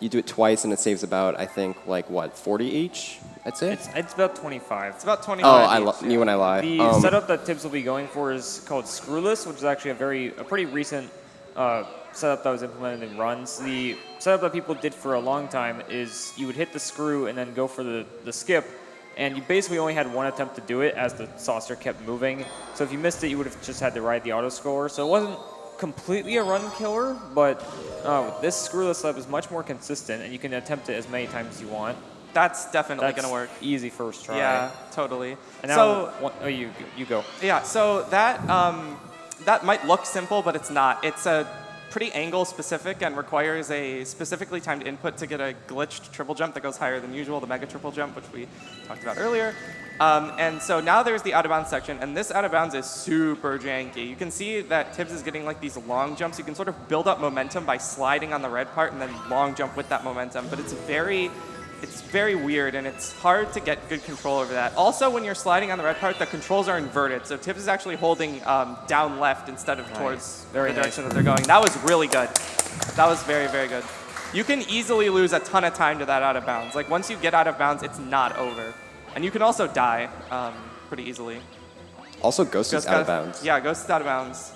You do it twice and it saves about, I think, 40 each, I'd say? It's about 25. It's about 25 Oh, me when I lie. The setup that Tibs will be going for is called Screwless, which is actually a pretty recent setup that was implemented in runs. The setup that people did for a long time is you would hit the screw and then go for the skip, and you basically only had one attempt to do it as the saucer kept moving. So if you missed it, you would have just had to ride the auto-scroller. So it wasn't completely a run killer, but this screwless setup is much more consistent, and you can attempt it as many times as you want. That's definitely going to work. Easy first try. Yeah, totally. And now, you go. Yeah, so that might look simple, but it's not. It's a pretty angle specific and requires a specifically timed input to get a glitched triple jump that goes higher than usual, the mega triple jump, which we talked about earlier. And so now there's the out of bounds section, and this out of bounds is super janky. You can see that Tibs is getting these long jumps. You can sort of build up momentum by sliding on the red part and then long jump with that momentum, but it's very weird, and it's hard to get good control over that. Also, when you're sliding on the red part, the controls are inverted, so Tibs is actually holding down left instead of towards the direction that they're going. That was really good. That was very, very good. You can easily lose a ton of time to that out of bounds. Once you get out of bounds, it's not over. And you can also die pretty easily. Also, Ghost is out of bounds. Yeah, Ghost is out of bounds.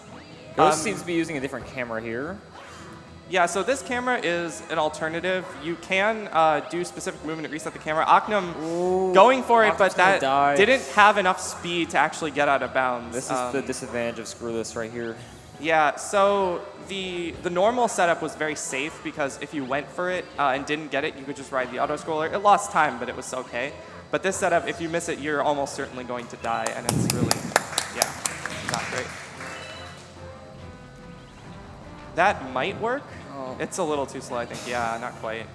Ghost seems to be using a different camera here. Yeah, so this camera is an alternative. You can do specific movement to reset the camera. Oknem going for it, but that didn't have enough speed to actually get out of bounds. This is the disadvantage of Screwless right here. Yeah, so the normal setup was very safe because if you went for it and didn't get it, you could just ride the auto-scroller. It lost time, but it was okay. But this setup, if you miss it, you're almost certainly going to die, and it's really, not great. That might work. It's a little too slow, I think. Yeah, not quite.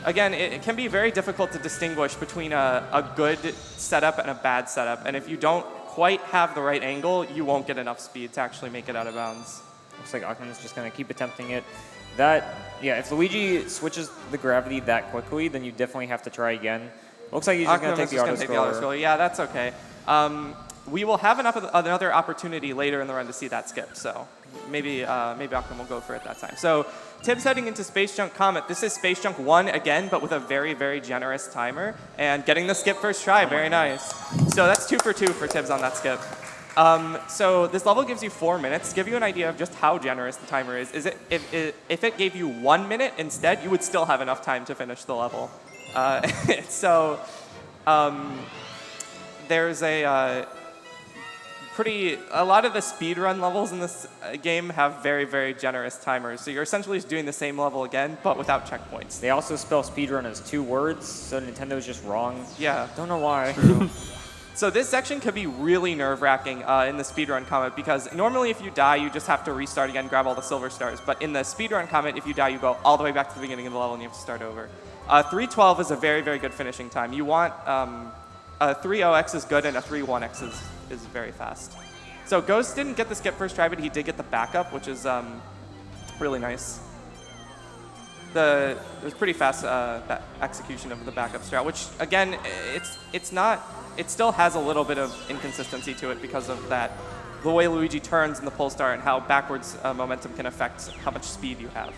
Again, it can be very difficult to distinguish between a good setup and a bad setup. And if you don't quite have the right angle, you won't get enough speed to actually make it out of bounds. Looks like Oknem is just going to keep attempting it. If Luigi switches the gravity that quickly, then you definitely have to try again. Looks like he's just going to take the auto-scroller. Yeah, that's okay. We will have another opportunity later in the run to see that skip, so maybe Oknem will go for it that time. So Tibs heading into Space Junk Comet. This is Space Junk 1 again, but with a very, very generous timer, and getting the skip first try. Very nice. So that's 2 for 2 for Tibs on that skip. So this level gives you 4 minutes. To give you an idea of just how generous the timer is if it gave you 1 minute instead, you would still have enough time to finish the level. So there's a lot of the speedrun levels in this game have very, very generous timers. So you're essentially just doing the same level again, but without checkpoints. They also spell speedrun as 2 words, so Nintendo's just wrong. Yeah. Don't know why. So this section could be really nerve-wracking in the speedrun comment, because normally if you die, you just have to restart again, grab all the silver stars. But in the speedrun comment, if you die, you go all the way back to the beginning of the level and you have to start over. 3:12 is a very, very good finishing time. You want a 3:0x is good and a 3:1x is very fast. So Ghost didn't get the skip first try, but he did get the backup, which is really nice. It was pretty fast execution of the backup strat, which again, it still has a little bit of inconsistency to it because of the way Luigi turns in the pull start and how backwards momentum can affect how much speed you have.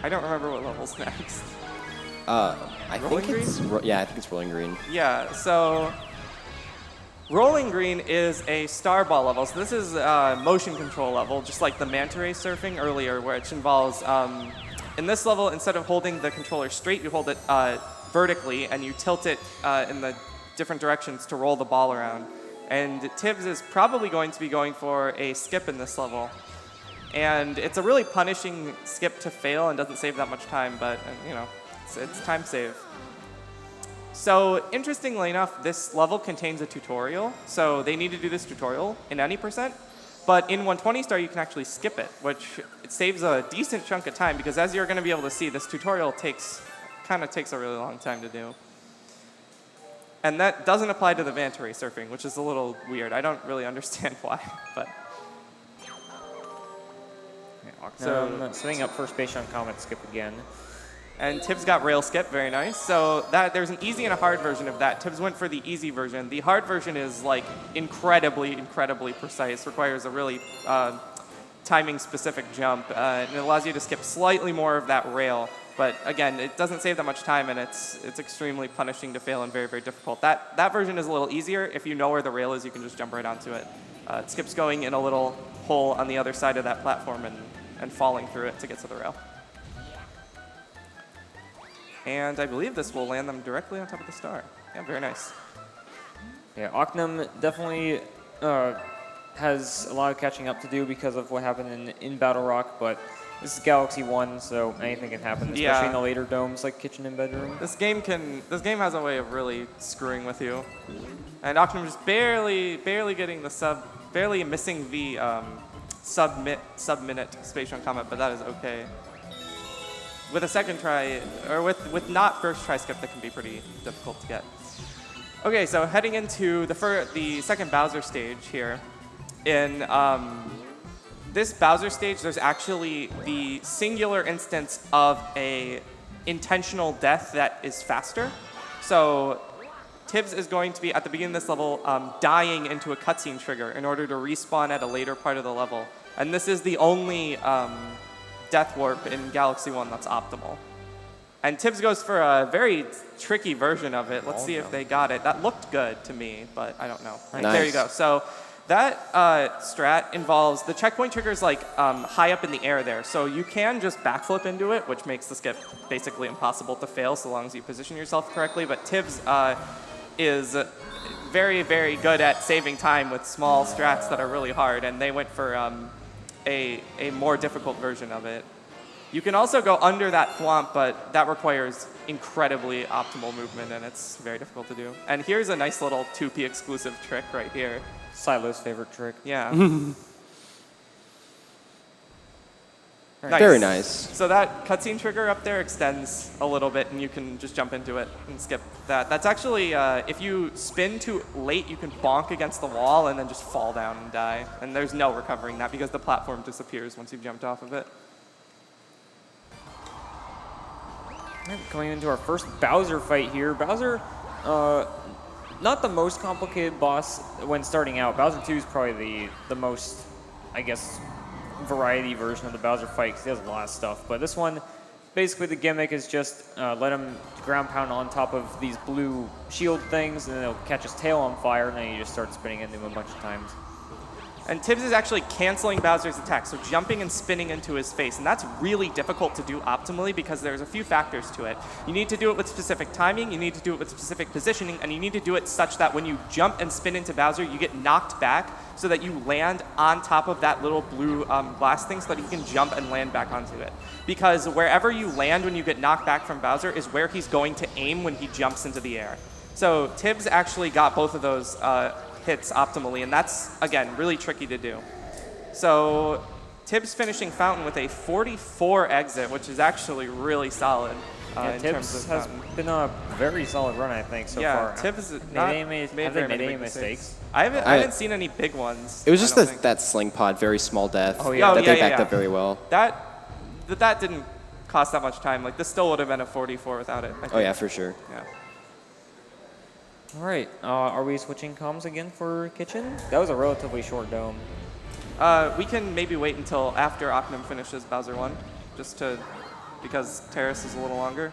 I don't remember what level's next. I think it's Rolling Green. Yeah, so Rolling Green is a star ball level. So this is a motion control level, just like the manta ray surfing earlier, which involves, in this level, instead of holding the controller straight, you hold it vertically, and you tilt it in the different directions to roll the ball around. And Tibs is probably going to be going for a skip in this level. And it's a really punishing skip to fail and doesn't save that much time, but, you know, it's time save. So interestingly enough, this level contains a tutorial. So they need to do this tutorial in any percent. But in 120 star, you can actually skip it, which it saves a decent chunk of time, because as you're going to be able to see, this tutorial kind of takes a really long time to do. And that doesn't apply to the manta ray surfing, which is a little weird. I don't really understand why, but. So setting up first base on comet skip again. And Tibs got rail skip, very nice. So there's an easy and a hard version of that. Tibs went for the easy version. The hard version is like incredibly, incredibly precise, requires a really timing specific jump. And it allows you to skip slightly more of that rail. But again, it doesn't save that much time, and it's extremely punishing to fail and very, very difficult. That version is a little easier. If you know where the rail is, you can just jump right onto it. It skips going in a little hole on the other side of that platform and falling through it to get to the rail. And I believe this will land them directly on top of the star. Yeah, very nice. Yeah, Oknem definitely has a lot of catching up to do because of what happened in Battle Rock, but this is Galaxy-1, so anything can happen, especially in the later domes like Kitchen and Bedroom. This game has a way of really screwing with you. And Oknem just barely getting the barely missing the sub-minute space run comment, but that is okay. With a second try, or with not first try skip, that can be pretty difficult to get. Okay, so heading into the second Bowser stage here. In this Bowser stage, there's actually the singular instance of a intentional death that is faster. So Tibs is going to be, at the beginning of this level, dying into a cutscene trigger in order to respawn at a later part of the level. And this is the only death warp in Galaxy-1 that's optimal. And Tibs goes for a very tricky version of it. Let's see if they got it. That looked good to me, but I don't know. Nice. There you go. So that strat involves the checkpoint triggers like high up in the air there. So you can just backflip into it, which makes the skip basically impossible to fail so long as you position yourself correctly. But Tibs is very, very good at saving time with small strats that are really hard, and they went for a more difficult version of it. You can also go under that thwomp, but that requires incredibly optimal movement, and it's very difficult to do. And here's a nice little 2P exclusive trick right here. Silo's favorite trick. Yeah. Nice. Very nice. So that cutscene trigger up there extends a little bit, and you can just jump into it and skip that. That's actually, if you spin too late, you can bonk against the wall and then just fall down and die. And there's no recovering that because the platform disappears once you've jumped off of it. Coming into our first Bowser fight here. Bowser, not the most complicated boss when starting out. Bowser 2 is probably the most, I guess, variety version of the Bowser fight because he has a lot of stuff. But this one, basically the gimmick is just let him ground pound on top of these blue shield things, and then it'll catch his tail on fire, and then you just start spinning into him a bunch of times. And Tibs is actually canceling Bowser's attack, so jumping and spinning into his face. And that's really difficult to do optimally because there's a few factors to it. You need to do it with specific timing, you need to do it with specific positioning, and you need to do it such that when you jump and spin into Bowser, you get knocked back so that you land on top of that little blue glass thing so that you can jump and land back onto it. Because wherever you land when you get knocked back from Bowser is where he's going to aim when he jumps into the air. So Tibs actually got both of those hits optimally, and that's, again, really tricky to do. So Tibs finishing Fountain with a 44 exit, which is actually really solid. In terms Tibs of has been a very solid run, I think, so far. Yeah, Tibs have not they made any mistakes? I haven't seen any big ones. It was just that sling pod, very small death. Oh, yeah. That they backed up very well. That didn't cost that much time. Like, this still would have been a 44 without it, I think. Oh, yeah, for sure. Yeah. All right, are we switching comms again for Kitchen? That was a relatively short dome. We can maybe wait until after Oknem finishes Bowser 1, because Terrace is a little longer.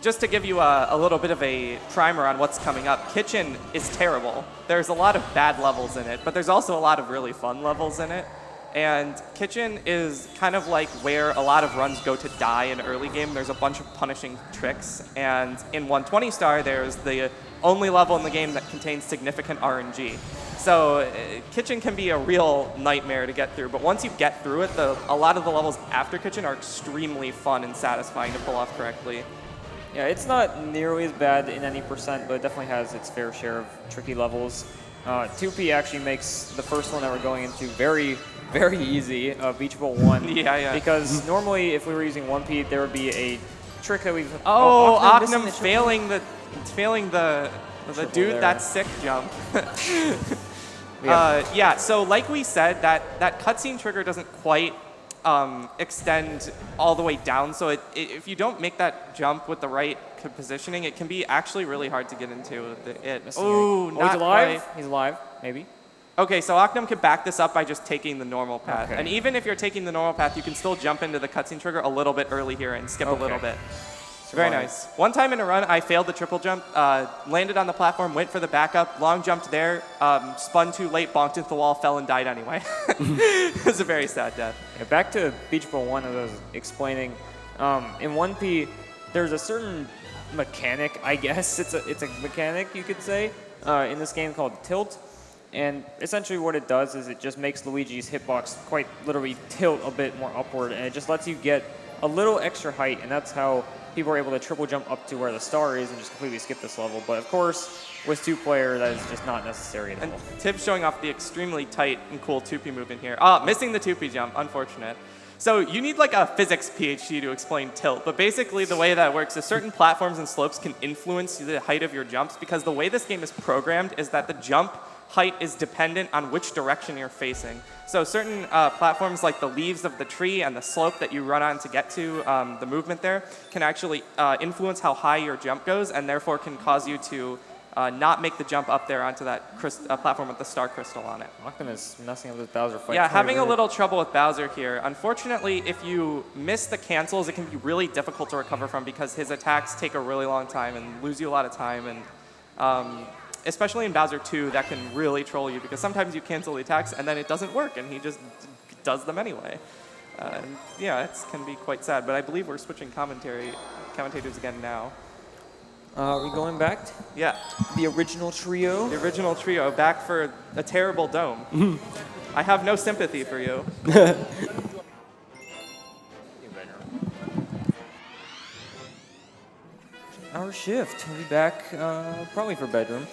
Just to give you a little bit of a primer on what's coming up, Kitchen is terrible. There's a lot of bad levels in it, but there's also a lot of really fun levels in it. And Kitchen is kind of like where a lot of runs go to die in early game. There's a bunch of punishing tricks. And in 120 star, there's the only level in the game that contains significant RNG. So Kitchen can be a real nightmare to get through. But once you get through it, a lot of the levels after Kitchen are extremely fun and satisfying to pull off correctly. Yeah, it's not nearly as bad in any percent, but it definitely has its fair share of tricky levels. 2P actually makes the first one that we're going into very, very easy, Beach Bowl 1. Yeah. Because normally, if we were using 1P, there would be a trick that we've... Oknem failing the dude there. that's sick jump. Yeah, so like we said, that cutscene trigger doesn't quite extend all the way down. So if you don't make that jump with the right positioning, it can be actually really hard to get into it. Oh, not he's alive? quite. He's alive, maybe. Okay, so Oknem could back this up by just taking the normal path. Okay. And even if you're taking the normal path, you can still jump into the cutscene trigger a little bit early here and skip a little bit. Very nice. One time in a run, I failed the triple jump, landed on the platform, went for the backup, long jumped there, spun too late, bonked into the wall, fell and died anyway. It was a very sad death. Yeah, back to Beach Bowl 1, as I was explaining. In 1P, there's a certain mechanic, I guess. It's a mechanic, you could say, in this game called tilt. And essentially what it does is it just makes Luigi's hitbox quite literally tilt a bit more upward, and it just lets you get a little extra height, and that's how people are able to triple jump up to where the star is and just completely skip this level. But of course, with two-player, that is just not necessary at all. And Tibs showing off the extremely tight and cool 2P move in here. Missing the 2P jump, unfortunate. So you need like a physics PhD to explain tilt, but basically the way that works is certain platforms and slopes can influence the height of your jumps, because the way this game is programmed is that the jump height is dependent on which direction you're facing. So certain platforms like the leaves of the tree and the slope that you run on to get to the movement there can actually influence how high your jump goes, and therefore can cause you to not make the jump up there onto that platform with the star crystal on it. Oknem is messing up this Bowser fight. Yeah, having a little trouble with Bowser here. Unfortunately, if you miss the cancels, it can be really difficult to recover from, because his attacks take a really long time and lose you a lot of time. And especially in Bowser 2, that can really troll you, because sometimes you cancel the attacks and then it doesn't work and he just does them anyway. Yeah, it can be quite sad, but I believe we're switching commentators again now. Are we going back? Yeah. The original trio? The original trio, back for a terrible dome. I have no sympathy for you. Our shift. We'll be back probably for bedroom.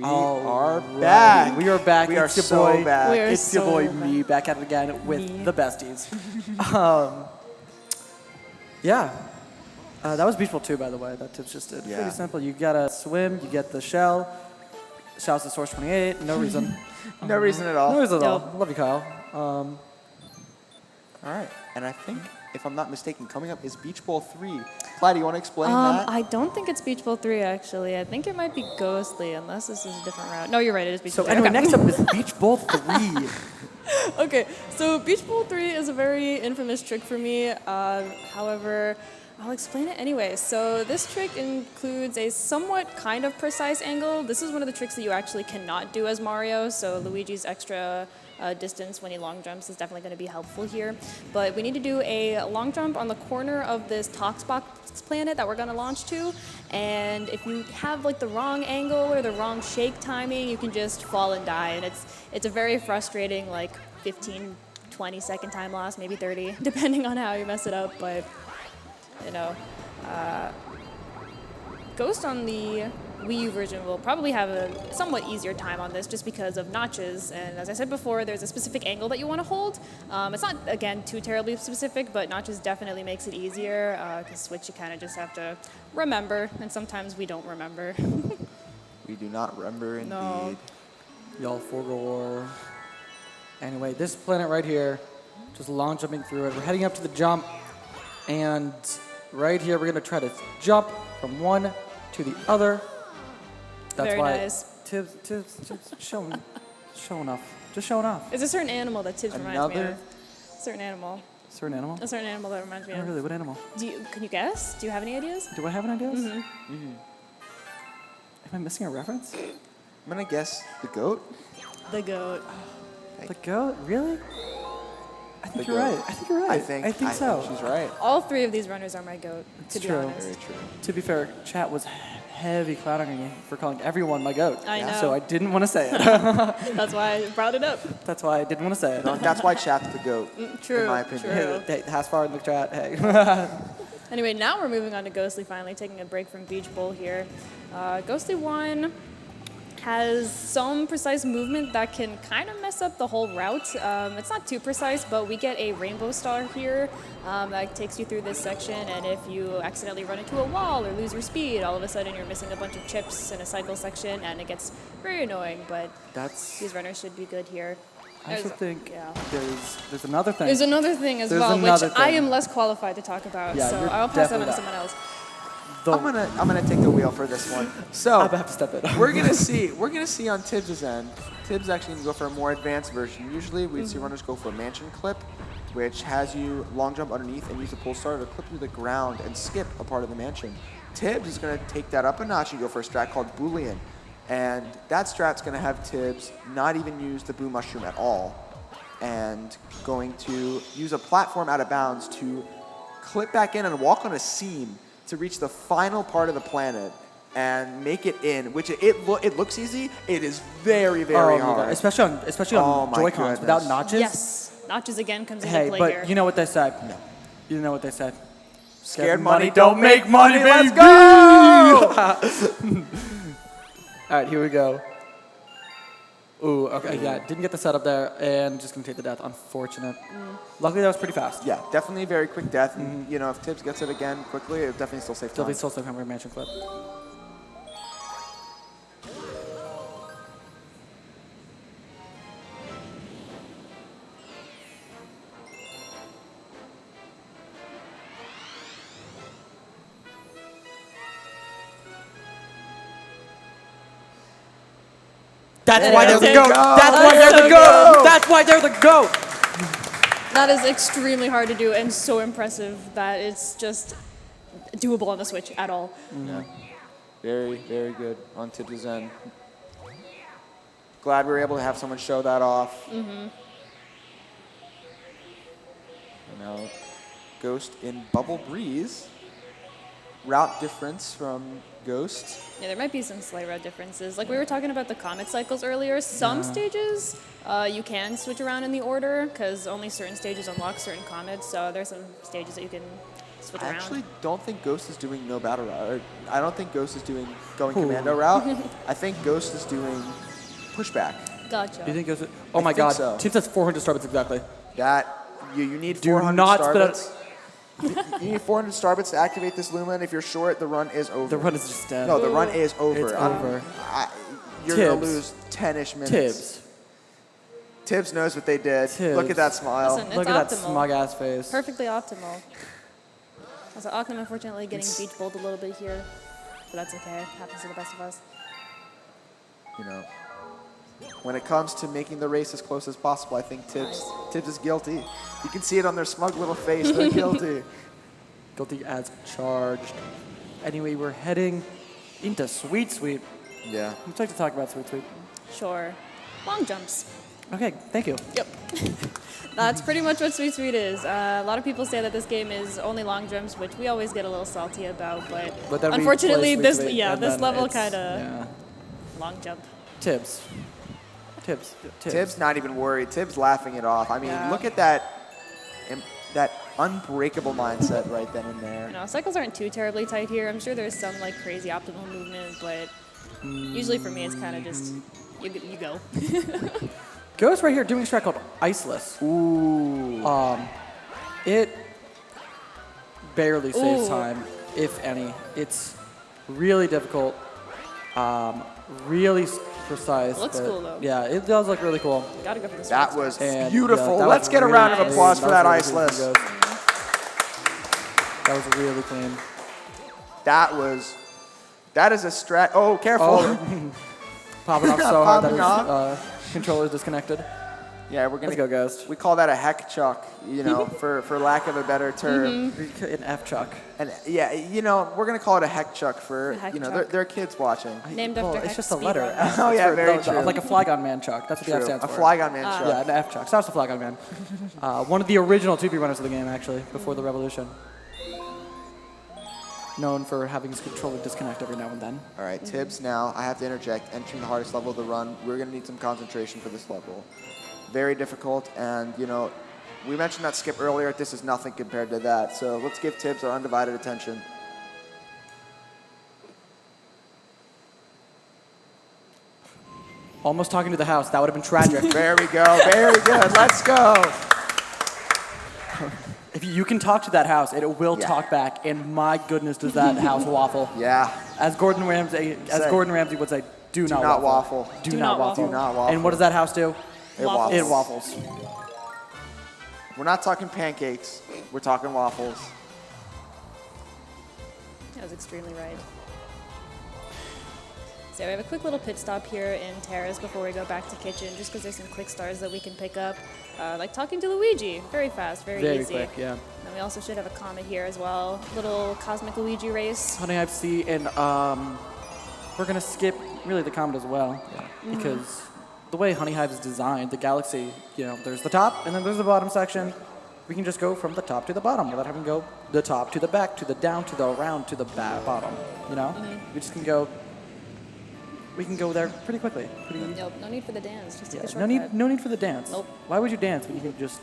We are Right. back. We are back. We are It's your so boy. back. We are It's your so boy, back. me, back at it again with Me. the besties. Yeah. That was Beach Bowl 2, by the way. That tips just did. Yeah. Pretty simple. You gotta swim, you get the shell. Shouts to Source 28. No reason. No reason at all. No reason at all. Nope. Love you, Kyle. All right. And I think, if I'm not mistaken, coming up is Beach Bowl 3. Clyde, you want to explain that? I don't think it's Beach Bowl 3, actually. I think it might be Ghostly, unless this is a different route. No, you're right, it is Beach So Bowl 3. anyway, Okay. next up is Beach Bowl 3. Okay, so Beach Bowl 3 is a very infamous trick for me. However, I'll explain it anyway. So this trick includes a somewhat kind of precise angle. This is one of the tricks that you actually cannot do as Mario, so Luigi's extra distance when he long jumps is definitely going to be helpful here. But we need to do a long jump on the corner of this Toxbox planet that we're going to launch to. And if you have like the wrong angle or the wrong shake timing, you can just fall and die. And it's a very frustrating like 15, 20-second time loss, maybe 30, depending on how you mess it up. But you know, Ghost on the Wii U version will probably have a somewhat easier time on this just because of notches. And as I said before, there's a specific angle that you want to hold. It's not, again, too terribly specific, but notches definitely makes it easier because Switch you kind of just have to remember, and sometimes we don't remember. We do not remember indeed. No. Y'all forgore. Anyway, this planet right here, just long jumping through it. We're heading up to the jump, and right here we're gonna try to jump from one to the other. That's Very why nice. Tibs showing off. Just showing off. There's a certain animal that Tibs reminds me Another- of. Certain animal. Certain animal? A certain animal that reminds me Oh, of. really? What animal? Can you guess? Do you have any ideas? Do I have an idea? Am I missing a reference? I'm going to guess the goat. The goat. The goat? Really? I think The you're goat. right. I think you're right. I think so. she's right. All three of these runners are my goat, to be true. honest. Very true. To be fair, chat was heavy clowning on me for calling everyone my goat. I know. So I didn't want to say it. That's why I brought it up. That's why I didn't want to say it. No, that's why chat's the goat, True. in my opinion. True. Hey, Hasfar in the chat. Hey. Anyway, now we're moving on to Ghostly finally, taking a break from Beach Bowl here. Ghostly 1 has some precise movement that can kind of mess up the whole route. It's not too precise, but we get a rainbow star here that takes you through this section, and if you accidentally run into a wall or lose your speed, all of a sudden you're missing a bunch of chips in a cycle section, and it gets very annoying, but That's. these runners should be good here. I also There's- think yeah. there's another thing. There's another thing as There's well, which another I thing. am less qualified to talk about, Yeah, so you're I'll pass that on to definitely someone else. The- I'm gonna take the wheel for this one. So I'm gonna have to step in. we're gonna see on Tibs' end. Tibs actually gonna go for a more advanced version. Usually we'd see runners go for a mansion clip, which has you long jump underneath and use the pull star to clip through the ground and skip a part of the mansion. Tibs is gonna take that up a notch and go for a strat called Boolean. And that strat's gonna have Tibs not even use the boo mushroom at all, and going to use a platform out of bounds to clip back in and walk on a seam to reach the final part of the planet and make it in, which it looks easy. It is very, very Oh, my hard. God. Especially Oh, on my Joy-Cons without goodness. notches. Yes, notches again comes into Hey, play but here. you know what they said? No. You know what they said? Scared money don't make money. Let's go! All right, here we go. Ooh, okay, yeah, didn't get the setup there, and just gonna take the death. Unfortunate. Luckily, that was pretty fast. Yeah, definitely a very quick death. And, you know, if Tibbs gets it again quickly, it definitely still safe Still time. be still hammer mansion clip. That's why they're the goat. That's why they're the goat. That's why they're the goat. That is extremely hard to do and so impressive that it's just doable on the Switch at all. Yeah. Very, very good on Tibbs' end. Glad we were able to have someone show that off. And now, Ghost in Bubble Breeze. Route difference from Ghost. Yeah, there might be some slight route differences. Like we were talking about the comet cycles earlier, some stages you can switch around in the order because only certain stages unlock certain comets. So there's some stages that you can switch I around. actually don't think Ghost is doing no battle route. Or I don't think Ghost is doing going commando route. I think Ghost is doing pushback. Gotcha. Do you think it goes? Oh my think God! so. Tibs has 400 starbits exactly. That you need Do 400 not starbits. You need 400 starbits to activate this Luma, and if you're short, the run is over. The run is just dead. No, the run is over. It's over. You're gonna Tibbs. lose 10-ish minutes. Tibbs. Tibbs knows what they did. Tibbs. Look at that smile. Listen, Look it's at that optimal. smug ass face. Perfectly optimal. Also, Oknem unfortunately getting beach bowled a little bit here, but that's okay. Happens to the best of us. You know, when it comes to making the race as close as possible, I think Tibbs is guilty. You can see it on their smug little face. They're guilty. Guilty as charged. Anyway, we're heading into Sweet Sweep. Yeah. Would you like to talk about Sweet Sweep? Sure. Long jumps. Okay, thank you. Yep. That's pretty much what Sweet Sweet is. A lot of people say that this game is only long jumps, which we always get a little salty about, but then we unfortunately, play this Sweet Sweet, and this then level it's- kind of Yeah. long jump. Tibbs. Tibbs not even worried. Tibbs laughing it off. I mean, Yeah. look at that unbreakable mindset right then and there. You know, cycles aren't too terribly tight here. I'm sure there's some like crazy optimal movement, but usually for me, it's kind of just you go. Ghost right here doing a strat called Iceless. Ooh. It barely saves Ooh. time, if any. It's really difficult, really precise. Looks but cool, though. Yeah, it does look really cool. Gotta go for the That sweet was spots. And, beautiful. that Let's was get a really round of clean. applause for that really Iceless. clean from Ghost. That was really clean. That is a strat. Oh, careful. Oh, popping off so hard that Popping his controller's disconnected. Yeah, we're Let's gonna go, Ghost. We call that a heck chuck, you know, for lack of a better term. An F chuck. And yeah, you know, we're gonna call it a heck chuck for A heck you know, chuck. there are kids watching. Named Well, after it's just a letter. HexSpeedruns. Oh, yeah, For very the- true. Like a Flygon Man chuck. That's what the F True. stands A for. Flygon Man chuck. Yeah, an F chuck. So that's the Flygon Man. One of the original 2v runners of the game, actually, before the revolution. Known for having his controller disconnect every now and then. All right, Tibbs now, I have to interject, entering the hardest level of the run. We're going to need some concentration for this level. Very difficult, and, you know, we mentioned that skip earlier. This is nothing compared to that. So let's give Tibbs our undivided attention. Almost talking to the house. That would have been tragic. There we go. Very good. Let's go. If you can talk to that house, it will Yeah. talk back, and my goodness, does that house waffle. Yeah. As Gordon Ramsay would say, do not not waffle. waffle. Do not waffle. Do not waffle. And what does that house do? It waffles. It waffles. We're not talking pancakes. We're talking waffles. That was extremely right. So we have a quick little pit stop here in Terrace before we go back to Kitchen, just because there's some quick stars that we can pick up. Like talking to Luigi. Very fast, very easy. quick, yeah. And we also should have a Comet here as well. Little Cosmic Luigi race. Honey Hive C, and we're going to skip really the Comet as well. Because the way Honey Hive is designed, the Galaxy, you know, there's the top, and then there's the bottom section. We can just go from the top to the bottom without having to go the top to the back, to the down, to the around, to the bottom, you know? We just can go... We can go there pretty quickly. Nope, no need for the dance. Just take a No shortcut. need for the dance. Nope. Why would you dance when you can just...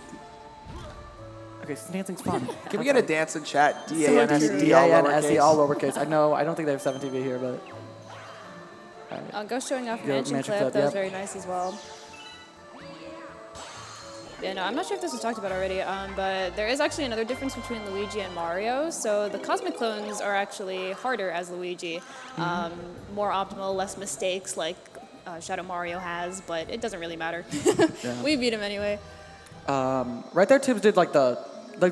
Okay, dancing's fun. Can we get a dance in chat? true. D-A-N-S-D, all D-A-N-S-E, all lowercase. lowercase. I know, I don't think they have 7TV here, but... Ghost showing off Yeah, Mansion Mansion Clip. Clip, That was yep. very nice as well. Yeah, no, I'm not sure if this was talked about already, but there is actually another difference between Luigi and Mario. So the Cosmic clones are actually harder as Luigi. More optimal, less mistakes like Shadow Mario has, but it doesn't really matter. We beat him anyway. Right there, Tibbs did like the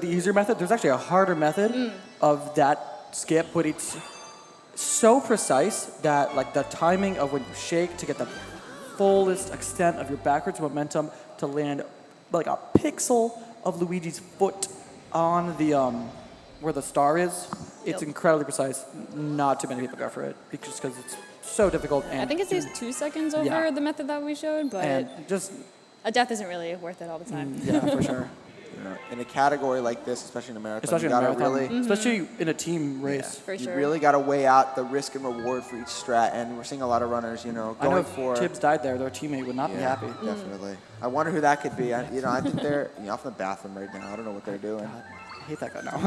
easier method. There's actually a harder method of that skip, but it's so precise that like the timing of when you shake to get the fullest extent of your backwards momentum to land like a pixel of Luigi's foot on the where the star is. It's incredibly precise. Not too many people go for it because it's so difficult. And I think it saves 2 seconds over Yeah. the method that we showed, but and just a death isn't really worth it all the time. yeah, for sure. You know, in a category like this, especially in a marathon, Especially you in a gotta marathon, really, especially in a team race. For you sure. really got to weigh out the risk and reward for each strat, and we're seeing a lot of runners, you know, I know going if for. Tibbs died there, their teammate would not be happy. Definitely. I wonder who that could be. I think they're off in the bathroom right now. I don't know what they're doing. hate that guy now.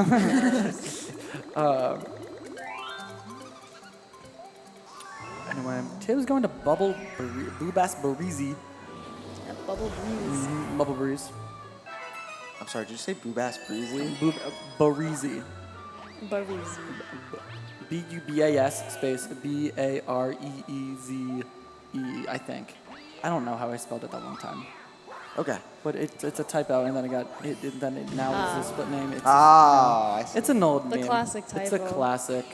Anyway, Tib's going to Boobass Breezy. Yeah, Bubble Breeze. Bubble Breeze. I'm sorry, did you say Boobass Breezy? Breezy. Breeze. B-U-B-A-S space B-A-R-E-E-Z-E, I think. I don't know how I spelled it that one time. Okay. But it's a typo, and then now it's a split name. It's, I see. it's an old The name. classic It's a typo. classic.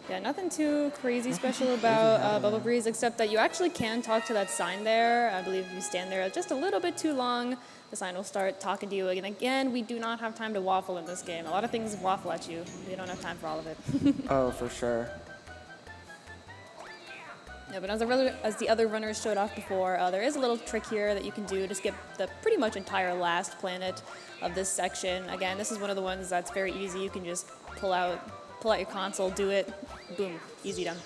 Yeah, nothing too crazy special about Bubble Breeze, except that you actually can talk to that sign there. I believe if you stand there just a little bit too long, the sign will start talking to you. And again, we do not have time to waffle in this game. A lot of things waffle at you. We don't have time for all of it. Oh, for sure. Yeah, but as the other runners showed off before, there is a little trick here that you can do to skip the pretty much entire last planet of this section. Again, this is one of the ones that's very easy. You can just pull out your console, do it, boom, easy done.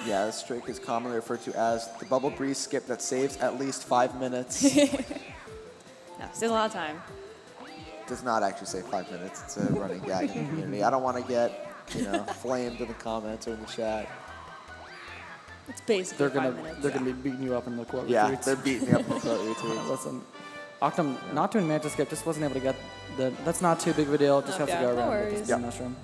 Yeah, this trick is commonly referred to as the Bubble Breeze skip that saves at least 5 minutes. No, still a lot of time. Does not actually save 5 minutes. It's a running gag in the community. I don't want to get, flamed in the comments or in the chat. It's basically 5 minutes. They're gonna be beating you up in the quote Yeah, retweets. they're beating me up in the quote retweets. Listen, Oknem not doing Manta skip, just wasn't able to get the. That's not too big of a deal. Just Okay, has to go no around worries. with the mushroom.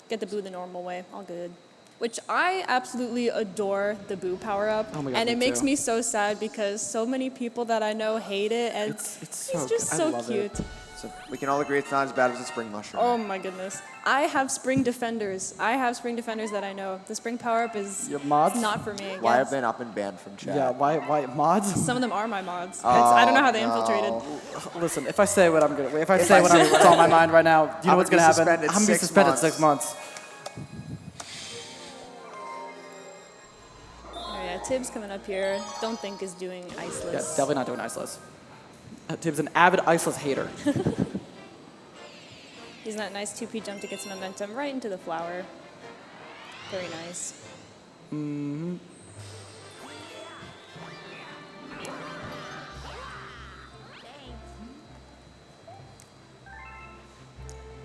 Get the boo the normal way, all good. Which I absolutely adore the boo power up, Oh my God, and it me makes too. me so sad because so many people that I know hate it, and It's he's so just good. I so love cute. it. So we can all agree it's not as bad as the spring mushroom. Oh my goodness. I have spring defenders. that I know. The spring power up is You have mods? not for me. Why Yes. have they not been banned from chat? Yeah, why mods? Some of them are my mods. I don't know how they infiltrated. Listen, if I say what I'm gonna, what's on my mind right now, you know what's gonna happen? suspended I'm gonna be 6 suspended months. 6 months. Oh yeah, Tibs coming up here. Don't think is doing iceless. Yeah, definitely not doing iceless. Tib's an avid iceless hater. Using that nice 2P jump to get some momentum right into the flower. Very nice.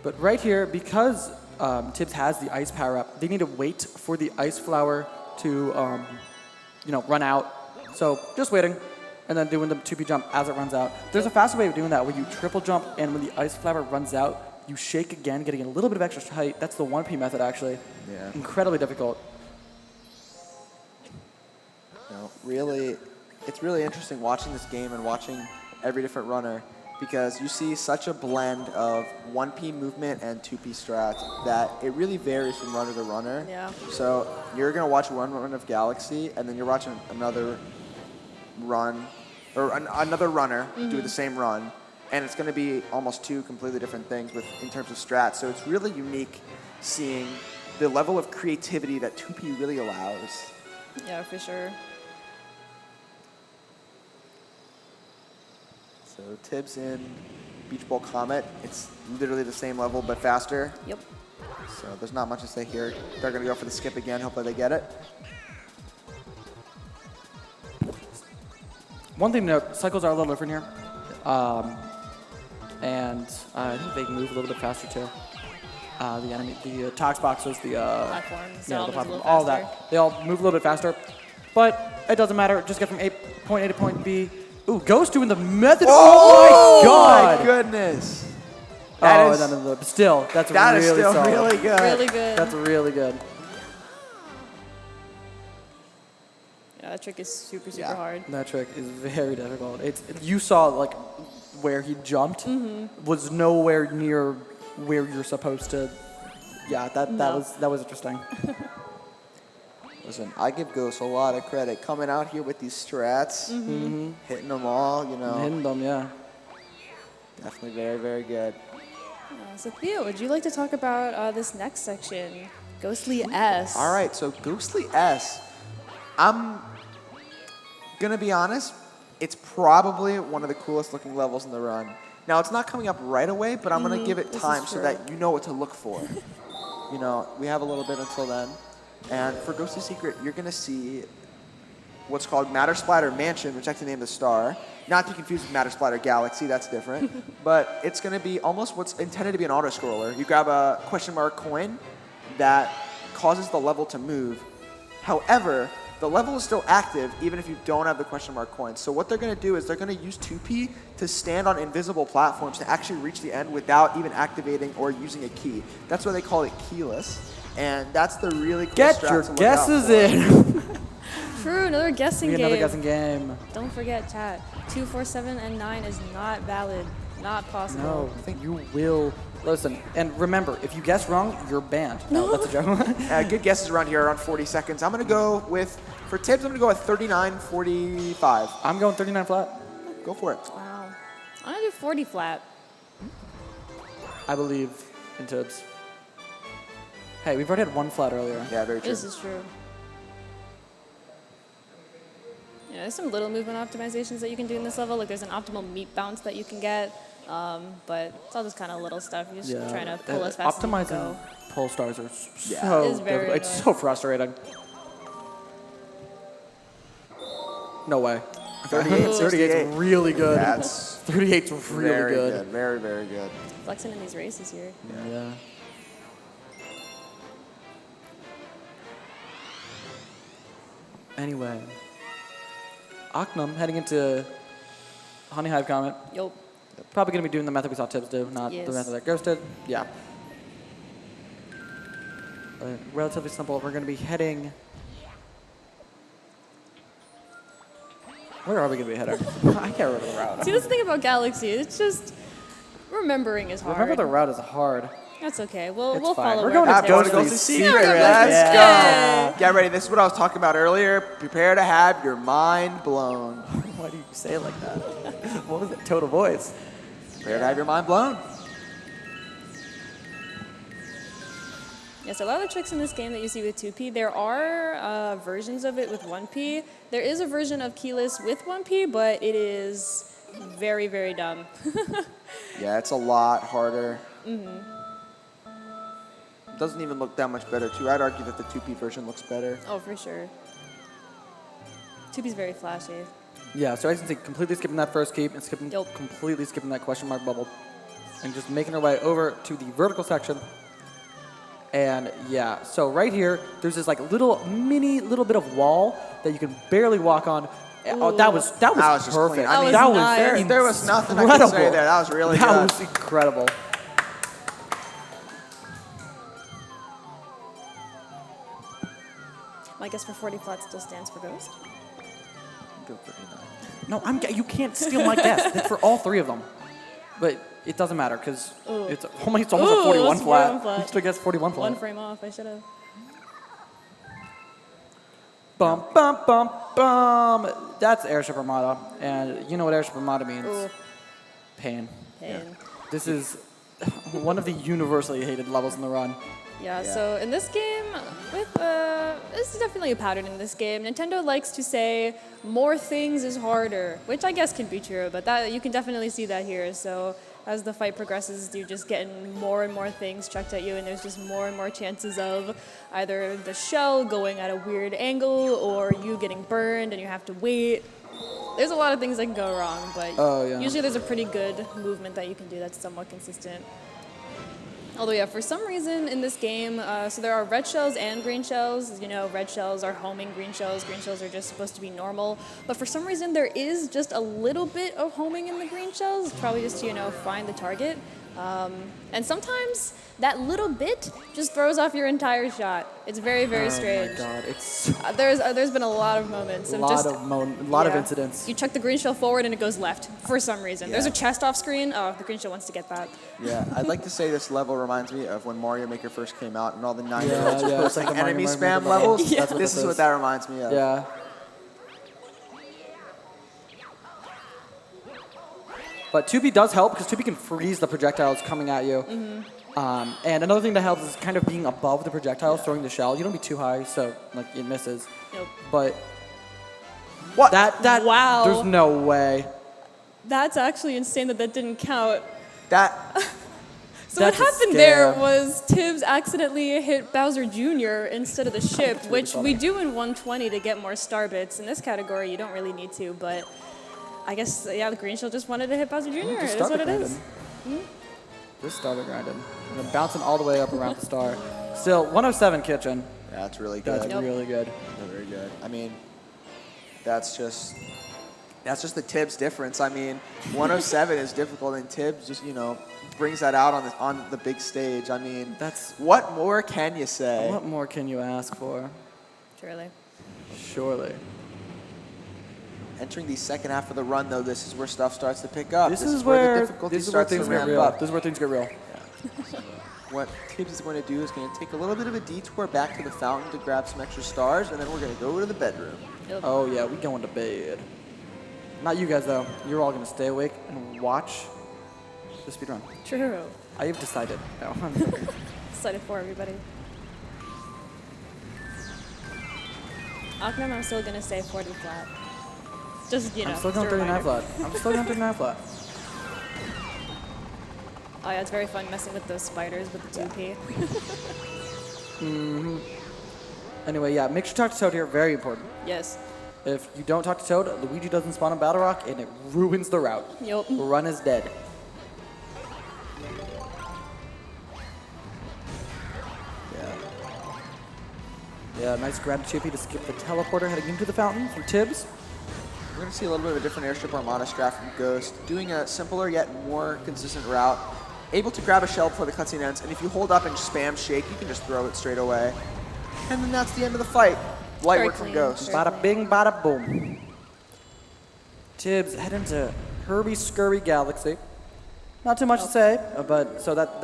But right here, because Tibs has the ice power up, they need to wait for the ice flower to, run out. So just waiting, and then doing the 2P jump as it runs out. There's a faster way of doing that where you triple jump, and when the ice flower runs out, you shake again, getting a little bit of extra height. That's the 1P method, actually. Yeah. Incredibly difficult. Really, it's really interesting watching this game and watching every different runner because you see such a blend of 1P movement and 2P strat that it really varies from runner to runner. Yeah. So you're going to watch one run of Galaxy and then you're watching another run, or another runner do the same run, and it's going to be almost two completely different things in terms of strats. So it's really unique seeing the level of creativity that 2P really allows. Yeah, for sure. So Tibs in Beach Bowl Comet, it's literally the same level but faster. Yep. So there's not much to say here. They're going to go for the skip again. Hopefully they get it. One thing to note, cycles are a little different here. And I think they move a little bit faster too. The Tox boxes, the Platforms, they all move a little all faster. that. They all move a little bit faster. But it doesn't matter. Just get from point A to point B. Ooh, Ghost doing the method. Oh my God! My goodness. Still, that's That really is still solid. really good. Really good. That's really good. Yeah, that trick is super Yeah. hard. That trick is very difficult. You saw like where he jumped was nowhere near where you're supposed to. Yeah, that was interesting. Listen, I give Ghost a lot of credit coming out here with these strats, hitting them all, Hitting them, yeah. Definitely very, very good. So Theo, would you like to talk about this next section, Ghostly S? All right, so Ghostly S, I'm gonna be honest, it's probably one of the coolest looking levels in the run. Now, it's not coming up right away, but I'm gonna give it this time is so true. that you know what to look for. We have a little bit until then. And for Ghostly Secret, you're gonna see what's called Matter Splatter Mansion, which I can name the star. Not to confuse with Matter Splatter Galaxy, that's different. But it's going to be almost what's intended to be an auto-scroller. You grab a question mark coin that causes the level to move. However, the level is still active even if you don't have the question mark coin. So what they're going to do is they're going to use 2P to stand on invisible platforms to actually reach the end without even activating or using a key. That's why they call it keyless. And that's the really cool Get strat your to look guesses out for. in. True, another guessing game. Another guessing game. Don't forget, chat. 2, 4, 7, and 9 is not valid. Not possible. No, I think you will. Listen, and remember, if you guess wrong, you're banned. No, that's a joke. Good guesses around here, around 40 seconds. I'm going to go with, for Tibs, I'm going to go with 39.45. I'm going 39 flat. Go for it. Wow. I'm going to do 40 flat. I believe in Tibs. Hey, we've already had one flat earlier. Yeah, very true. This is true. Yeah, there's some little movement optimizations that you can do in this level. Like there's an optimal meat bounce that you can get, but it's all just kind of little stuff. You're just trying to pull as fast as you can Optimizing go. pull stars are It's so very difficult. It's annoying. so frustrating. No way. 38, 38 is really good. That's 38 is really very good. Very, very good. Flexing in these races here. Yeah. Anyway, Oknem heading into Honey Hive Comet. Yup. Probably going to be doing the method we saw Tibs do, not the Yes. method that Ghost did. Yeah. Relatively simple. We're going to be heading... Where are we going to be heading? I can't remember the route. See, that's the thing about Galaxy. It's just remembering is hard. Remember the route is hard. That's okay. We'll It's we'll fine. follow. We're where going it to takes us. Ghostly Secret. Secret. Let's Yeah. go. Get ready. This is what I was talking about earlier. Prepare to have your mind blown. Why do you say it like that? What was it? Total voice. Prepare to have your mind blown. Yeah, so a lot of the tricks in this game that you see with 2P, there are versions of it with 1P. There is a version of keyless with 1P, but it is very, very dumb. Yeah, it's a lot harder. Doesn't even look that much better, too. I'd argue that the 2P version looks better. Oh, for sure. 2P is very flashy. Yeah, so as you can see, completely skipping that first keep and skipping, Yep. completely skipping that question mark bubble. And just making our way over to the vertical section. And yeah, so right here, there's this like little bit of wall that you can barely walk on. Oh, that was That was just perfect. clean. I mean, That was nice. there was nothing I could incredible. say there. That was really That good. was incredible. I guess for 40 flat still stands for Ghost. Go 39. No, you can't steal my guess. It's for all three of them. But it doesn't matter because it's almost a Ooh, 41 that's flat. 41 flat. You still guess 41 flat. One frame off, I should have. Bum, bum, bum, bum. That's Airship Armada. And you know what Airship Armada means. Ooh, Pain. pain. This is one of the universally hated levels in the run. Yeah, so in this game, this is definitely a pattern in this game. Nintendo likes to say more things is harder, which I guess can be true, but that you can definitely see that here. So as the fight progresses, you're just getting more and more things chucked at you, and there's just more and more chances of either the shell going at a weird angle or you getting burned and you have to wait. There's a lot of things that can go wrong, but usually there's a pretty good movement that you can do that's somewhat consistent. Although, yeah, for some reason in this game, so there are red shells and green shells. You know, red shells are homing green shells are just supposed to be normal. But for some reason, there is just a little bit of homing in the green shells, probably just to, you know, find the target. And sometimes that little bit just throws off your entire shot. It's very, very strange. Oh my god, it's There's been a lot of moments a of lot just of incidents. You chuck the green shell forward and it goes left for some reason. There's a chest off screen. Oh, the green shell wants to get that. Yeah, I'd like to say this level reminds me of when Mario Maker first came out and all the 9-year-olds Yeah, were it's posting like the Mario enemy Maker spam level. levels. That's what This this is what is. that reminds me of. Yeah. But 2B does help because 2B can freeze the projectiles coming at you. And another thing that helps is kind of being above the projectiles, throwing the shell. You don't be too high, so like it misses. Nope. But What? that Wow. there's no way. That's actually insane that that didn't count. That So That's a what happened there scam. was Tibs accidentally hit Bowser Jr. instead of the ship, which we do in 120 to get more star bits. In this category, you don't really need to, but I guess, yeah, the green shield just wanted to hit Bowser Jr. It Just is what started it is. grinding. Just started grinding. And then bouncing all the way up around the star. Still, 107 Kitchen. That's really good. That's really good. Very good. I mean, that's just the Tibs difference. I mean, 107 is difficult, and Tibs just brings that out on the big stage. I mean, what more can you say? What more can you ask for? Surely. Surely. Entering the second half of the run, though, this is where stuff starts to pick up. This is where the difficulty starts things to get ramp real. up. This is where things get real. What Tibs is going to do is going to take a little bit of a detour back to the fountain to grab some extra stars, and then we're going to go to the bedroom. Yep. Oh yeah, we going to bed. Not you guys though. You're all going to stay awake and watch the speedrun. True. I have decided. No. Excited for everybody. Oknem, I'm still gonna say 40 flat. Just, I'm still going 39 flat. I'm still going 39 flat. Oh yeah, it's very fun messing with those spiders with the 2P. Anyway, yeah, make sure to talk to Toad here. Very important. Yes. If you don't talk to Toad, Luigi doesn't spawn on Battle Rock, and it ruins the route. Yep. The run is dead. Yeah, nice grab to 2P to skip the teleporter heading into the fountain from Tibs. We're going to see a little bit of a different airstrip Armada strat from Ghost, doing a simpler yet more consistent route. Able to grab a shell before the cutscene ends, and if you hold up and spam shake, you can just throw it straight away. And then that's the end of the fight. Light Very work from clean. Ghost. Very Bada bing, bada boom. Tibs heading to Herbie Scurry Galaxy. Not too much to say, but so that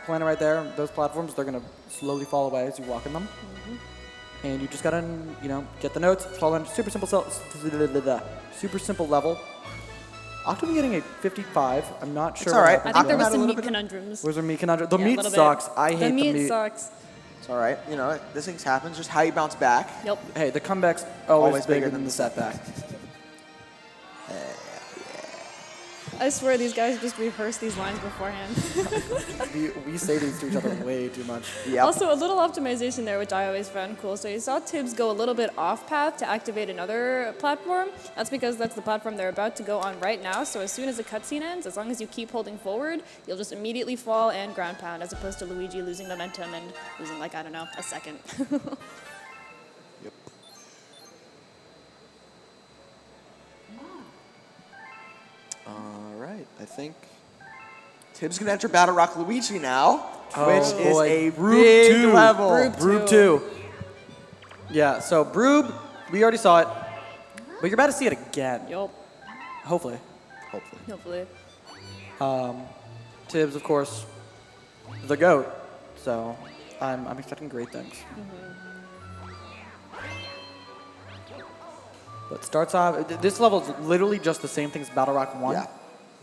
planet right there, those platforms, they're gonna slowly fall away as you walk in them. And you just gotta, get the notes, follow in super simple level. Oknem getting a 55. I'm not sure. It's all right. I think there was Oknem had a some little meat bit- conundrums. Was there meat conundrum? The Yeah, a meat little bit. sucks. I hate the meat. the meat. Sucks. It's all right. This things happens. Just how you bounce back. Yep. Hey, the comeback's always Always bigger than the setback. I swear these guys just rehearse these lines beforehand. we say these to each other way too much. Yep. Also, a little optimization there, which I always found cool. So you saw Tibs go a little bit off path to activate another platform. That's because that's the platform they're about to go on right now. So as soon as the cutscene ends, as long as you keep holding forward, you'll just immediately fall and ground pound, as opposed to Luigi losing momentum and losing, like, I don't know, a second. Yep. All right. I think Tib's going to enter Battle Rock Luigi now, which is a Group big 2. level. Group 2. Yeah, so Broob, we already saw it, but you're about to see it again. Yup. Hopefully. Hopefully. Tibs, of course, the GOAT, so I'm expecting great things. But starts off, this level is literally just the same thing as Battle Rock 1, Yeah.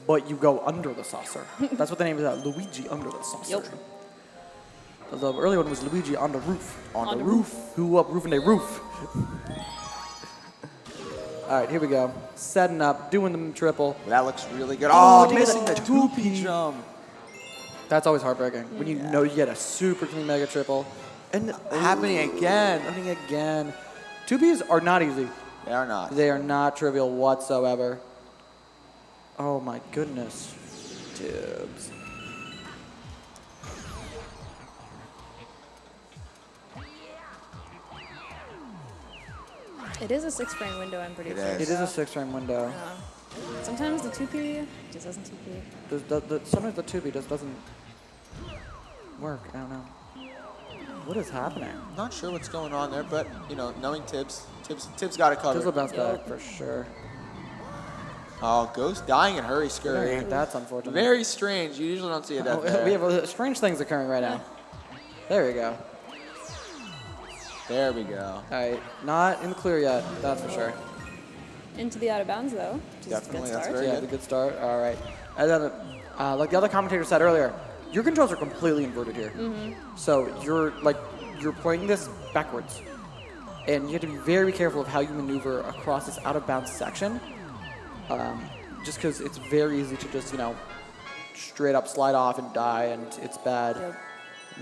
but you go under the saucer. That's what the name is, Luigi under the saucer. Yep. The early one was Luigi on the roof. On the roof. Who up roofing a roof? All right, here we go. Setting up, doing the triple. That looks really good. Oh, Oh, missing the 2P jump. That's always heartbreaking when you know you get a super clean mega triple. And Happening again. happening again. 2Bs are not easy. They are not. They are not trivial whatsoever. Oh my goodness. Tibs. It is a 6-frame window, I'm pretty It sure. is. It is a 6-frame window. Sometimes the 2P just doesn't 2P. Sometimes the 2B just doesn't work. I don't know. What is happening? Not sure what's going on there, but knowing Tibs got it covered. Tibs will bounce back for sure. Oh, Ghost dying and hurry scurry. That's unfortunate. Very strange. You usually don't see a death there. We have strange things occurring right now. There we go. There we go. All right, not in the clear yet. That's for sure. Into the out of bounds, though, which Definitely, is a that's good start. very Yeah, good. the good start. All right. And then, like the other commentator said earlier, your controls are completely inverted here. So you're playing this backwards, and you have to be very careful of how you maneuver across this out of bounds section. Just because it's very easy to just straight up slide off and die, and it's bad. Yep.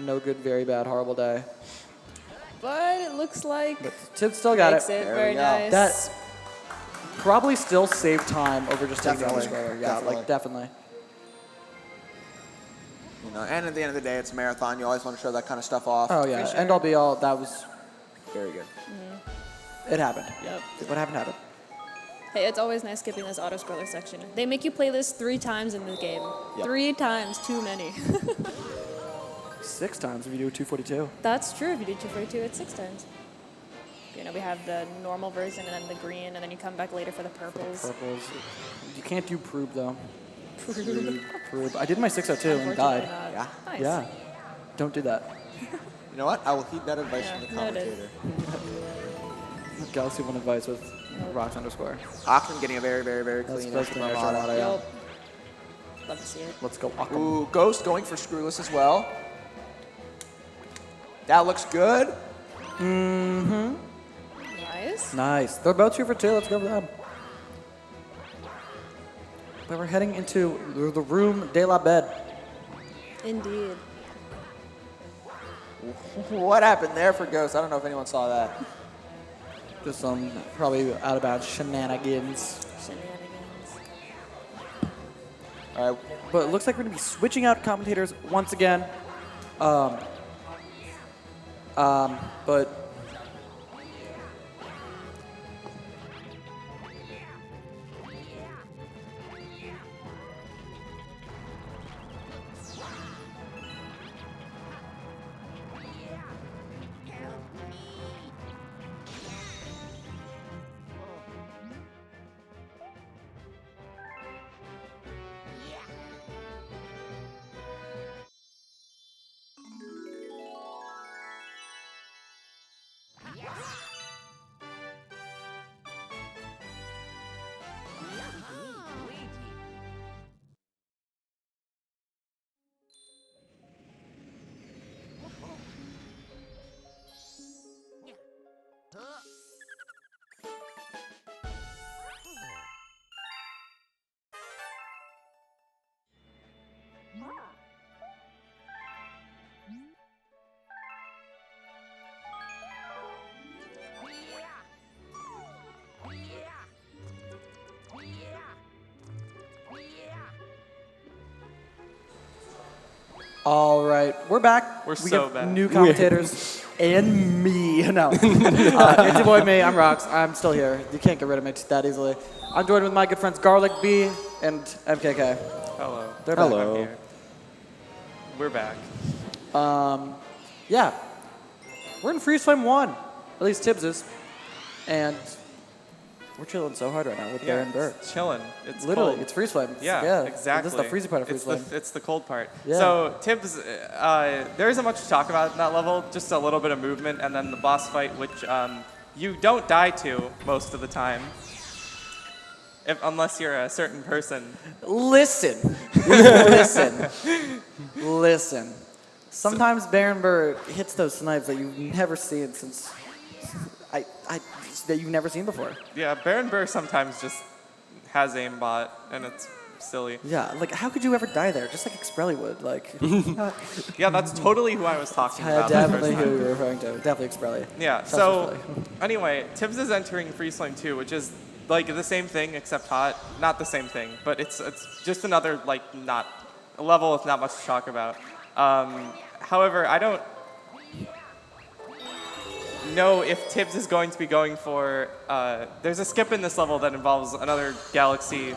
No good, very bad, horrible day. But it looks like But Tibs still got makes it. it There very we go. nice. probably still save time over just taking the Definitely. auto-scroller. Yeah, like definitely. You know, and at the end of the day, it's a marathon. You always want to show that kind of stuff off. Oh yeah, end all be all. That was very good. It happened. Yep. What happened happened. Hey, it's always nice skipping this auto-scroller section. They make you play this 3 times in the game. Yep. 3 times, too many. 6 times if you do 242. That's true. If you do 242, it's 6 times. You know, we have the normal version and then the green, and then you come back later for the purples. Purples. You can't do proob though. Proob. I did my 602 and died. Unfortunately not. Yeah. Nice. Yeah. Don't do that. You know what? I will heed that advice Yeah, from the noted. commentator. Galaxy 1 advice with rocks underscore. Oknem getting a very, very, very That's clean supposed extra to be an armada. extra armada, Yep. Love to see it. Let's go Oknem. Ooh, Ghost going for screwless as well. That looks good. Nice. Nice. They're both 2 for 2. Let's go for them. But we're heading into the room de la bed. Indeed. What happened there for Ghost? I don't know if anyone saw that. Just some probably out of bounds shenanigans. Shenanigans. All right. But it looks like we're going to be switching out commentators once again. But all right, we're back. We're we so have bad. new commentators and me. No, it's your boy me. I'm Rox. I'm still here. You can't get rid of me that easily. I'm joined with my good friends Garlic.V and MKK. Hello. They're back. Hello. I'm here. We're back. Yeah, we're in Freeze Flame 1. At least Tibs is, and we're chilling so hard right now with Baron Burr. It's chilling. It's Literally, cold. it's Freeze Flame. Yeah, exactly. This is the freezy part of Freeze Flame. It's the cold part. Yeah. So Tibs, there isn't much to talk about in that level. Just a little bit of movement, and then the boss fight, which you don't die to most of the time, unless you're a certain person. Listen. Sometimes Baron Burr hits those snipes that you've never seen since that you've never seen before. Yeah, Baron Burr sometimes just has aimbot, and it's silly. Yeah, like how could you ever die there? Just like Xprelly would, like. Yeah, that's totally who I was talking about. the Definitely first who time. you're referring to. Definitely Xprelly. Yeah, Trust so Xprelly. anyway, Tibs is entering Freeze Flame 2, which is like the same thing except hot. Not the same thing, but it's just another like not a level with not much to talk about. However, I don't know if Tibs is going to be going for. There's a skip in this level that involves another Galaxy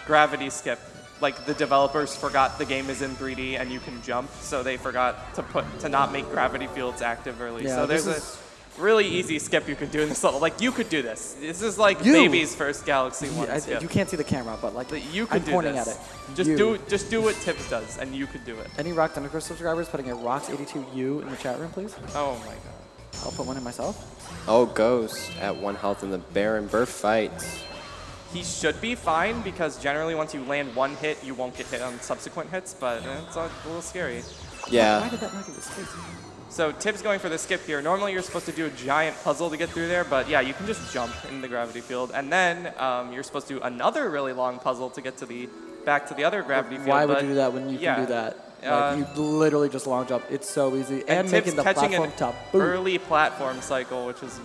gravity skip. Like the developers forgot the game is in 3D and you can jump, so they forgot to not make gravity fields active early. Yeah, so there's this a really easy skip you could do in this level. Like you could do this. This is like You! baby's first Galaxy 1 Yeah, skip. you can't see the camera, but like You could I'm do pointing this. at it. Just You. do what Tibs does, and you could do it. Any Rock Thundercross subscribers putting a Rox82U in the chat room, please? Oh my god. I'll put one in myself. Oh, Ghost at 1 health in the Baron Burr fight. He should be fine because generally once you land one hit, you won't get hit on subsequent hits, but it's a little scary. Why Yeah. did that not get the space? So Tibs going for the skip here. Normally you're supposed to do a giant puzzle to get through there, but yeah, you can just jump in the gravity field. And then you're supposed to do another really long puzzle to get to back to the other gravity field. Why would but you do that when you yeah, can do that? Like, you literally just long jump. It's so easy. And Tibs making the catching platform an top. Boom. early platform cycle, which is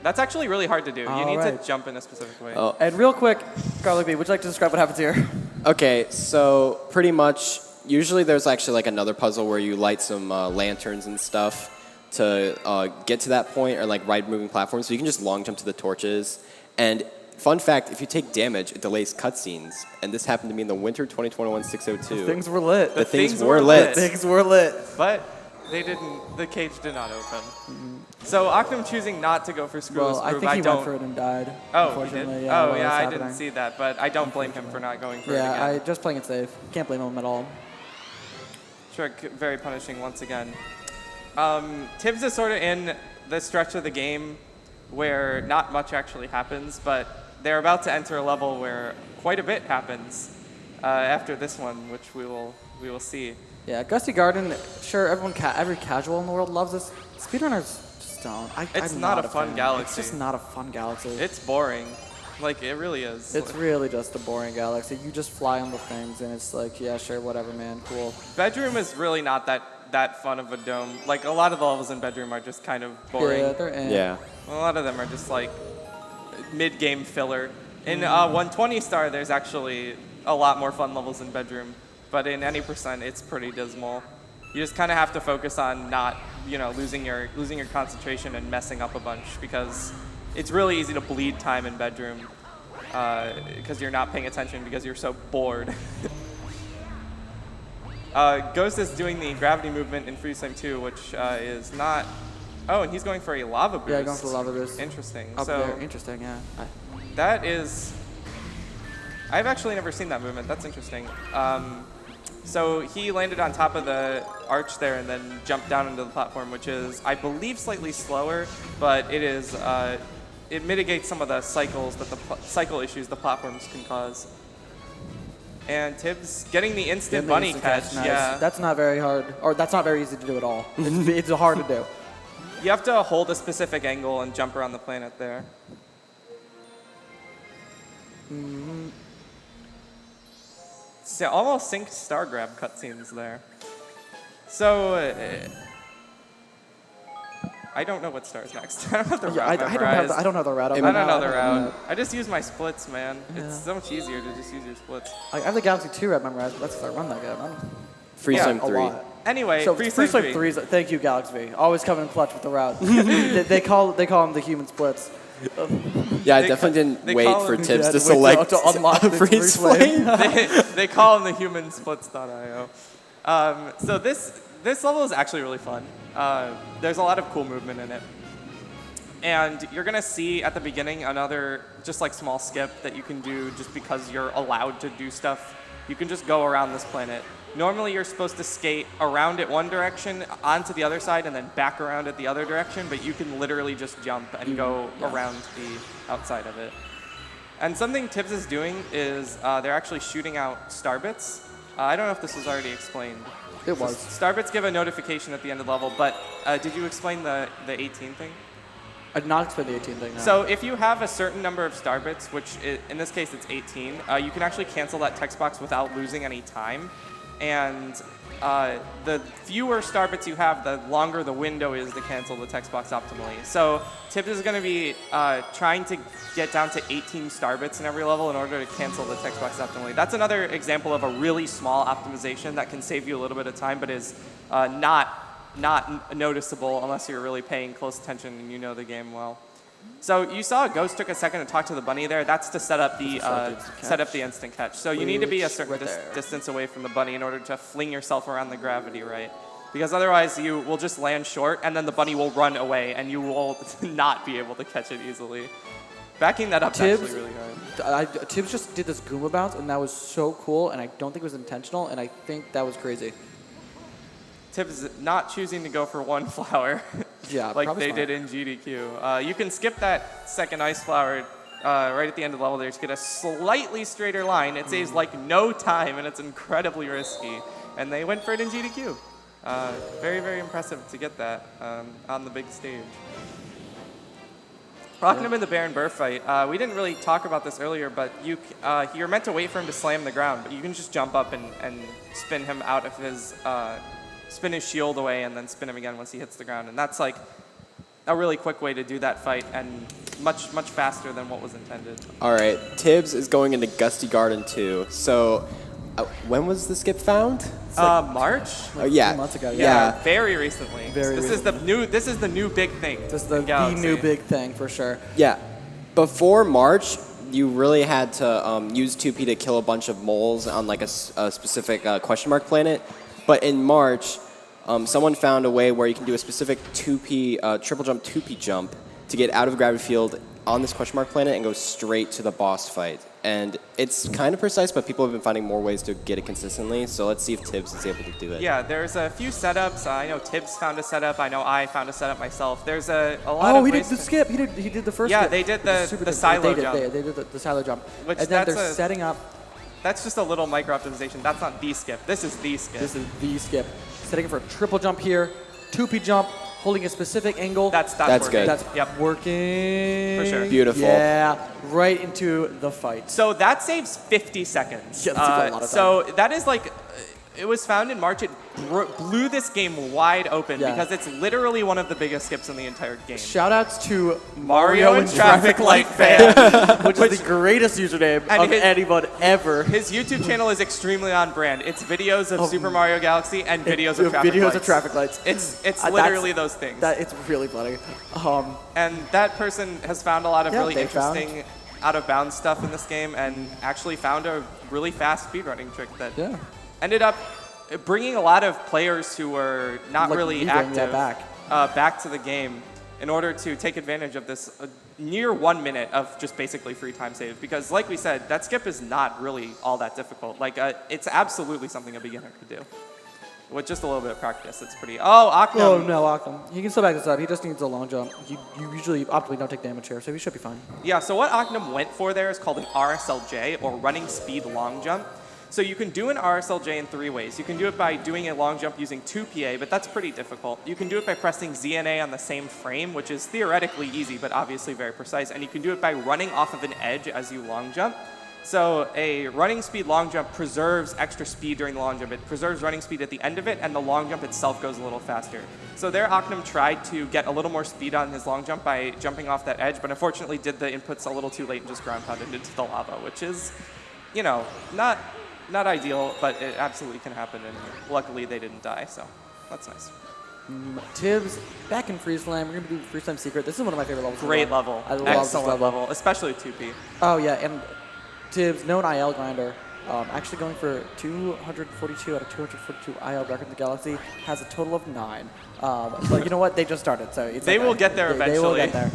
that's actually really hard to do. You need right. to jump in a specific way. Oh. And real quick, Galax.V, would you like to describe what happens here? Okay, so pretty much, usually there's actually like another puzzle where you light some lanterns and stuff to get to that point, or like ride moving platforms. So you can just long jump to the torches. And fun fact, if you take damage, it delays cutscenes. And this happened to me in the winter 2021-602. Things were lit. The things were lit. Things were lit. But the cage did not open. So Oknem choosing not to go for Screwless Well, I Groove, think he don't. went for it and died. Oh, he did? Unfortunately, yeah. Oh, while it yeah, was I happening. didn't see that, but I don't blame him for not going for it Yeah, again. just playing it safe. Can't blame him at all. Trick, very punishing once again. Tibs is sort of in the stretch of the game where not much actually happens, but they're about to enter a level where quite a bit happens after this one, which we will see. Yeah, Gusty Garden, sure, every casual in the world loves this. Speedrunners just don't. It's I'm not a a fun fan. galaxy. It's just not a fun galaxy. It's boring. Like, it really is. It's really just a boring galaxy. You just fly on the things, and it's like, yeah, sure, whatever, man, cool. Bedroom is really not that fun of a dome. Like, a lot of the levels in Bedroom are just kind of boring. Yeah, they're in. Yeah. A lot of them are just like mid-game filler. In 120 star, there's actually a lot more fun levels in Bedroom, but in any percent, it's pretty dismal. You just kind of have to focus on not, losing your concentration and messing up a bunch, because it's really easy to bleed time in Bedroom because you're not paying attention because you're so bored. Ghost is doing the gravity movement in Freestyle 2, which is not. Oh, and he's going for a lava boost. Yeah, going for the lava boost. Interesting. Up so there, interesting, yeah. that is. I've actually never seen that movement. That's interesting. So he landed on top of the arch there and then jumped down into the platform, which is, I believe, slightly slower, but it is. It mitigates some of the cycle issues the platforms can cause. And Tibs getting the instant bunny catch. Nice. Yeah. That's not very hard, or that's not very easy to do at all. It's hard to do. You have to hold a specific angle and jump around the planet there. So almost synced star grab cutscenes there. So I don't know what star's next. I don't have the route memorized. I don't have the route. I don't know the route. I just use my splits, man. Yeah. It's so much easier to just use your splits. I have the Galaxy 2 route memorized, but that's because I run that game. Freestyle A 3. lot. Anyway, So Freestyle 3. 3 is, thank you, Galax.V. Always coming in clutch with the route. they call them the human splits. Yeah, I They definitely ca- didn't they wait call for him- Tibs Yeah, to to wait select to unlock the freeze free flame. they call him the humansplits.io. So this level is actually really fun. There's a lot of cool movement in it. And you're gonna see at the beginning another just like small skip that you can do just because you're allowed to do stuff. You can just go around this planet. Normally you're supposed to skate around it one direction, onto the other side, and then back around it the other direction, but you can literally just jump and go around the outside of it. And something Tibs is doing is they're actually shooting out star bits. I don't know if this was already explained. It was. Star bits give a notification at the end of the level, but did you explain the 18 thing? I did not explain the 18 thing now. So if you have a certain number of star bits, which in this case it's 18, you can actually cancel that text box without losing any time. And the fewer star bits you have, the longer the window is to cancel the text box optimally. So Tibs is going to be trying to get down to 18 star bits in every level in order to cancel the text box optimally. That's another example of a really small optimization that can save you a little bit of time, but is not noticeable unless you're really paying close attention and you know the game well. So you saw Ghost took a second to talk to the bunny there. That's to set up the instant catch. So you need to be a certain distance away from the bunny in order to fling yourself around the gravity, right? Because otherwise you will just land short and then the bunny will run away and you will not be able to catch it easily. Backing that up is actually really hard. Tibs just did this Goomba bounce, and that was so cool, and I don't think it was intentional, and I think that was crazy. Tibs not choosing to go for one flower Yeah, like probably they smart. did in GDQ. You can skip that second ice flower right at the end of the level there to get a slightly straighter line. It saves like no time and it's incredibly risky. And they went for it in GDQ. Very, very impressive to get that on the big stage. Oknem in the Baron Burr fight. We didn't really talk about this earlier, but you're meant to wait for him to slam the ground, but you can just jump up and spin him out of his, spin his shield away and then spin him again once he hits the ground. And that's like a really quick way to do that fight and much, much faster than what was intended. All right, Tibs is going into Gusty Garden 2. So when was the skip found? March? Yeah. 3 months ago. Yeah, very recently. Very this is the new big thing. This is the Galaxy. new big thing for sure. Yeah. Before March, you really had to use 2P to kill a bunch of moles on like a specific question mark planet. But in March, someone found a way where you can do a specific 2P, triple jump 2P jump to get out of gravity field on this question mark planet and go straight to the boss fight. And it's kind of precise, but people have been finding more ways to get it consistently. So let's see if Tibs is able to do it. Yeah, there's a few setups. I know Tibs found a setup. I know I found a setup myself. There's a lot of Oh, he did ways the skip. He did the first Yeah, skip. they did Super the good. silo They jump. did the silo jump. Which And then that's they're a- setting up. That's just a little micro optimization. That's not the skip. This is the skip. This is the skip. Setting up for a triple jump here, 2P jump, holding a specific angle. That's That's working. good. That's Yep. working. For sure. Beautiful. Yeah, right into the fight. So that saves 50 seconds. Yeah, that's a lot of time. So that is like, it was found in March. It blew this game wide open Yeah. because it's literally one of the biggest skips in the entire game. Shout outs to Mario and Traffic Light Fan, which is the greatest username And of anyone ever. His YouTube channel is extremely on brand. It's videos of Super Mario Galaxy and videos of traffic videos lights. of traffic lights. It's That's- literally those things. It's really funny. And that person has found a lot of Yeah, really they found- interesting out-of-bounds stuff in this game and actually found a really fast speedrunning trick that Yeah. ended up bringing a lot of players who were not Like really leaving, yeah, active back to the game in order to take advantage of this near 1 minute of just basically free time save. Because like we said, that skip is not really all that difficult. Like it's absolutely something a beginner could do. With just a little bit of practice, it's pretty... Oh, Oknem. Oh no, Oknem. He can still back this up. He just needs a long jump. You usually optimally don't take damage here, so he should be fine. Yeah, so what Oknem went for there is called an RSLJ, or running speed long jump. So you can do an RSLJ in 3 ways. You can do it by doing a long jump using 2PA, but that's pretty difficult. You can do it by pressing ZNA on the same frame, which is theoretically easy, but obviously very precise. And you can do it by running off of an edge as you long jump. So a running speed long jump preserves extra speed during the long jump. It preserves running speed at the end of it, and the long jump itself goes a little faster. So there, Oknem tried to get a little more speed on his long jump by jumping off that edge, but unfortunately did the inputs a little too late and just ground pounded into the lava, which is, you know, not ideal, but it absolutely can happen, and luckily they didn't die, so that's nice. Tibs, back in Freeze Slam. We're going to do Freeze Slam Secret. This is one of my favorite levels. Great level. I love this Excellent level, especially 2P. Oh, yeah, and Tibs, known IL grinder, actually going for 242 out of 242 IL record in the Galaxy, has a total of 9. But you know what? They just started, so it's They okay. will get there They will eventually. get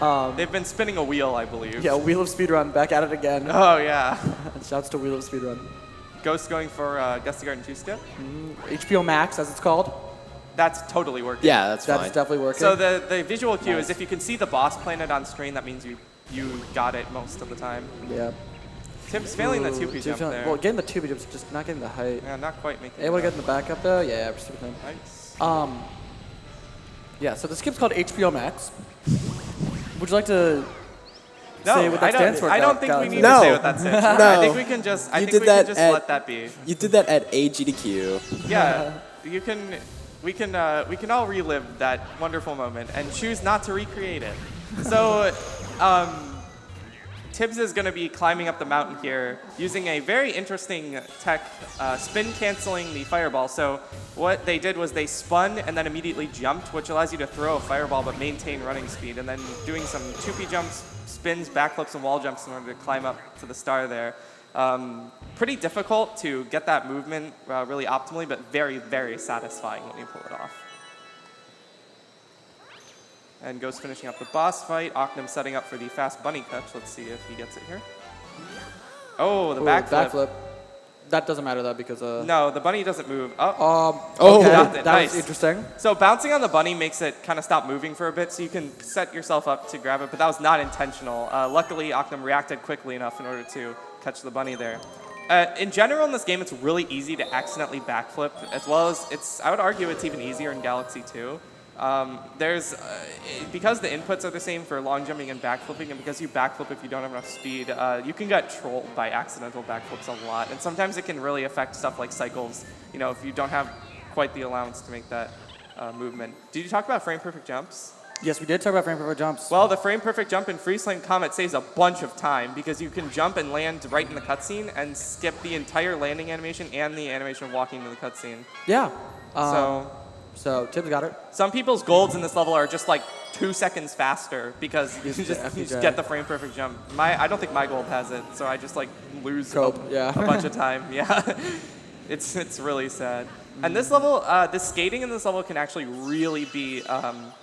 there. They've been spinning a wheel, I believe. Yeah, Wheel of Speedrun, back at it again. Oh, yeah. Shouts to Wheel of Speedrun. Ghost going for Gusty Garden 2 skip. HBO Max, as it's called. That's totally working. Yeah, that's fine. That's definitely working. So the visual cue is Nice. if you can see the boss planet on screen, that means you got it most of the time. Yeah. Tim's failing that Ooh, 2P Tibs jump failing- there. Well, getting the 2P jump, just not getting the height. Yeah, not quite making Able to it. get in the back up though? Yeah, we're stupid thing. Nice. Yeah, so the skip's called HBO Max. Would you like to No, say what that stands for? I don't think we Galaxy? need No. to say what that stands for. No. I think we can just, I You think did we can that just at- let that be. You did that at AGDQ. Yeah, we can all relive that wonderful moment and choose not to recreate it. So, Tibs is going to be climbing up the mountain here using a very interesting tech, spin canceling the fireball. So what they did was they spun and then immediately jumped, which allows you to throw a fireball but maintain running speed, and then doing some 2P jumps, spins, backflips, and wall jumps in order to climb up to the star there. Pretty difficult to get that movement really optimally, but very, very satisfying when you pull it off. And Ghost finishing up the boss fight. Oknem setting up for the fast bunny catch. Let's see if he gets it here. Oh, the Ooh, backflip. backflip. That doesn't matter though because No, the bunny doesn't move. Oh, Oh, okay, got it. that Nice. was interesting. So bouncing on the bunny makes it kind of stop moving for a bit, so you can set yourself up to grab it, but that was not intentional. Luckily, Oknem reacted quickly enough in order to catch the bunny there. In general, in this game, it's really easy to accidentally backflip, as well as I would argue it's even easier in Galaxy 2. Because the inputs are the same for long jumping and backflipping, and because you backflip if you don't have enough speed, you can get trolled by accidental backflips a lot. And sometimes it can really affect stuff like cycles, if you don't have quite the allowance to make that movement. Did you talk about frame perfect jumps? Yes, we did talk about frame perfect jumps. Well, the frame perfect jump in Freeze Flame Comet saves a bunch of time because you can jump and land right in the cutscene and skip the entire landing animation and the animation of walking to the cutscene. Yeah. So Tibs got it. some people's golds in this level are just like 2 seconds faster because you just get the frame perfect jump. I don't think my gold has it, so I just like lose a bunch of time. Yeah, it's really sad. And this level, the skating in this level can actually really be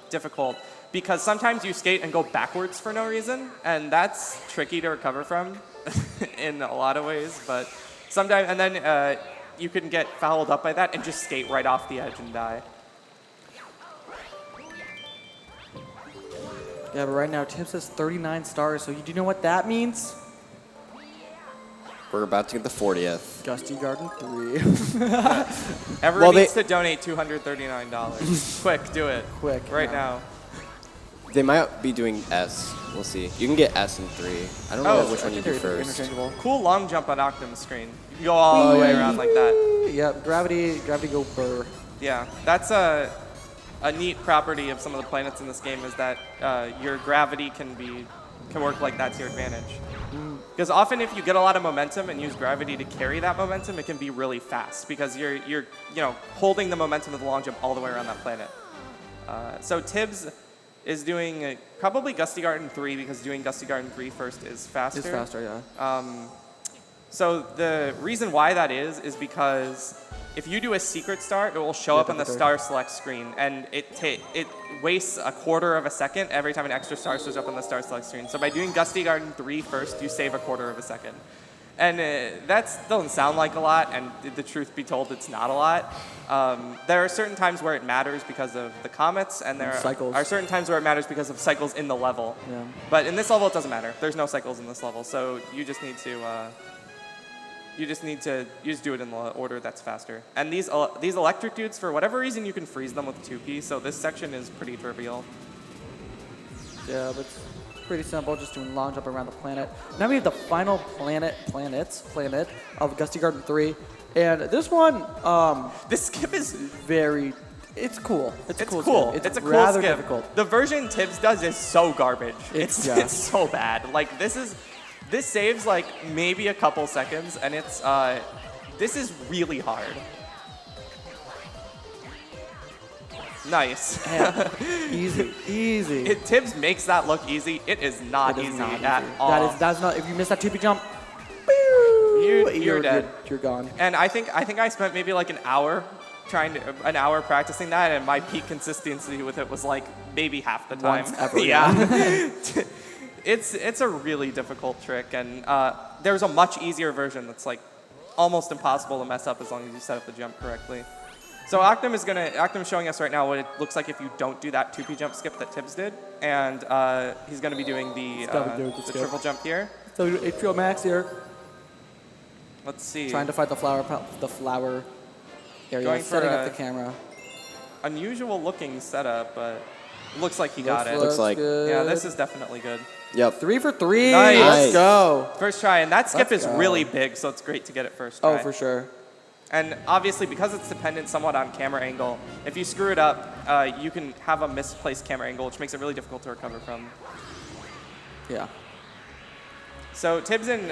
difficult because sometimes you skate and go backwards for no reason, and that's tricky to recover from in a lot of ways. But sometimes, and then you can get fouled up by that and just skate right off the edge and die. Yeah, but right now Tibs has 39 stars, so do you know what that means? We're about to get the 40th. Gusty Garden 3. Everyone needs to donate $239. Quick, do it. Quick. Right now. They might be doing S. We'll see. You can get S in 3. I don't know which one you do first. Cool long jump on Oknem's screen. You can go all the way around like that. Yeah, gravity go burr. Yeah, that's a neat property of some of the planets in this game is that your gravity can work like that to your advantage. Because often if you get a lot of momentum and use gravity to carry that momentum, it can be really fast because you're holding the momentum of the long jump all the way around that planet. So Tibs is doing probably Gusty Garden 3 because doing Gusty Garden 3 first is faster. It's faster, yeah. So the reason why that is because if you do a secret star, it will show up on the star select screen, and it wastes a quarter of a second every time an extra star shows up on the star select screen. So by doing Gusty Garden 3 first, you save a quarter of a second. And that doesn't sound like a lot, and the truth be told, it's not a lot. There are certain times where it matters because of the comets, and there are certain times where it matters because of cycles in the level. Yeah. But in this level, it doesn't matter. There's no cycles in this level, so you just need to you just do it in the order that's faster. And these electric dudes, for whatever reason, you can freeze them with 2P, so this section is pretty trivial. Yeah, but it's pretty simple, just doing long jump around the planet. Now we have the final planet of Gusty Garden 3. And this one, this skip is it's cool. It's cool. It's a cool rather skip. difficult. The version Tibs does is so garbage. It's so bad. Like this saves like maybe a couple seconds, and this is really hard. Nice. Easy. Tibs makes that look easy. It is not easy at all. That's not. If you miss that 2P jump, you're dead. You're gone. And I think I spent maybe like an hour practicing that, and my peak consistency with it was like maybe half the time. Once ever. Yeah. It's a really difficult trick, and there's a much easier version that's like almost impossible to mess up as long as you set up the jump correctly. So Oknem's showing us right now what it looks like if you don't do that 2P jump skip that Tibs did, and he's going to be doing the triple jump here. So HBO Max here. Let's see. Trying to find the flower area. Setting up the camera. Unusual looking setup, but looks like he got it. Looks like. Good. Yeah, this is definitely good. Yep. 3 for 3. Nice. Let's go. First try, and that skip is really big, so it's great to get it first try. Oh, for sure. And obviously, because it's dependent somewhat on camera angle, if you screw it up, you can have a misplaced camera angle, which makes it really difficult to recover from. Yeah. So Tibs in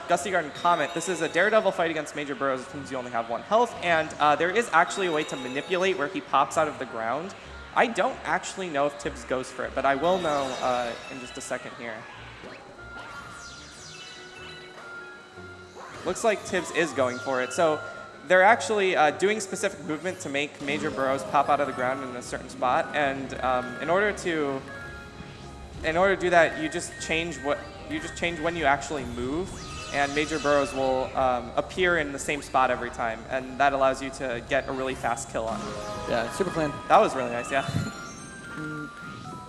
Gusty Garden Comet, this is a daredevil fight against Major Burrows, which means you only have 1 health, and there is actually a way to manipulate where he pops out of the ground. I don't actually know if Tibs goes for it, but I will know in just a second here. Looks like Tibs is going for it. So they're actually doing specific movement to make Major Burrows pop out of the ground in a certain spot, and in order to do that, you just change when you actually move, and Major Burrows will appear in the same spot every time, and that allows you to get a really fast kill on him. Yeah, super clean. That was really nice, yeah.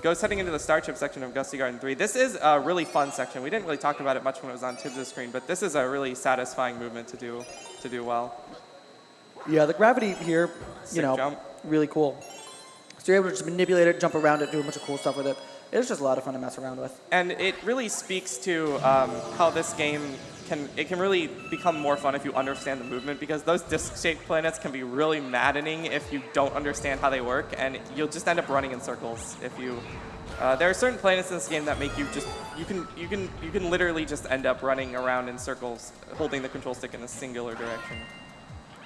Heading into the Star Chip section of Gusty Garden 3. This is a really fun section. We didn't really talk about it much when it was on Tibs' screen, but this is a really satisfying movement to do well. Yeah, the gravity here, Sick jump. really cool. So you're able to just manipulate it, jump around it, do a bunch of cool stuff with it. It's just a lot of fun to mess around with. And it really speaks to how this game can really become more fun if you understand the movement, because those disc-shaped planets can be really maddening if you don't understand how they work, and you'll just end up running in circles if you. There are certain planets in this game that make you just you can literally just end up running around in circles, holding the control stick in a singular direction.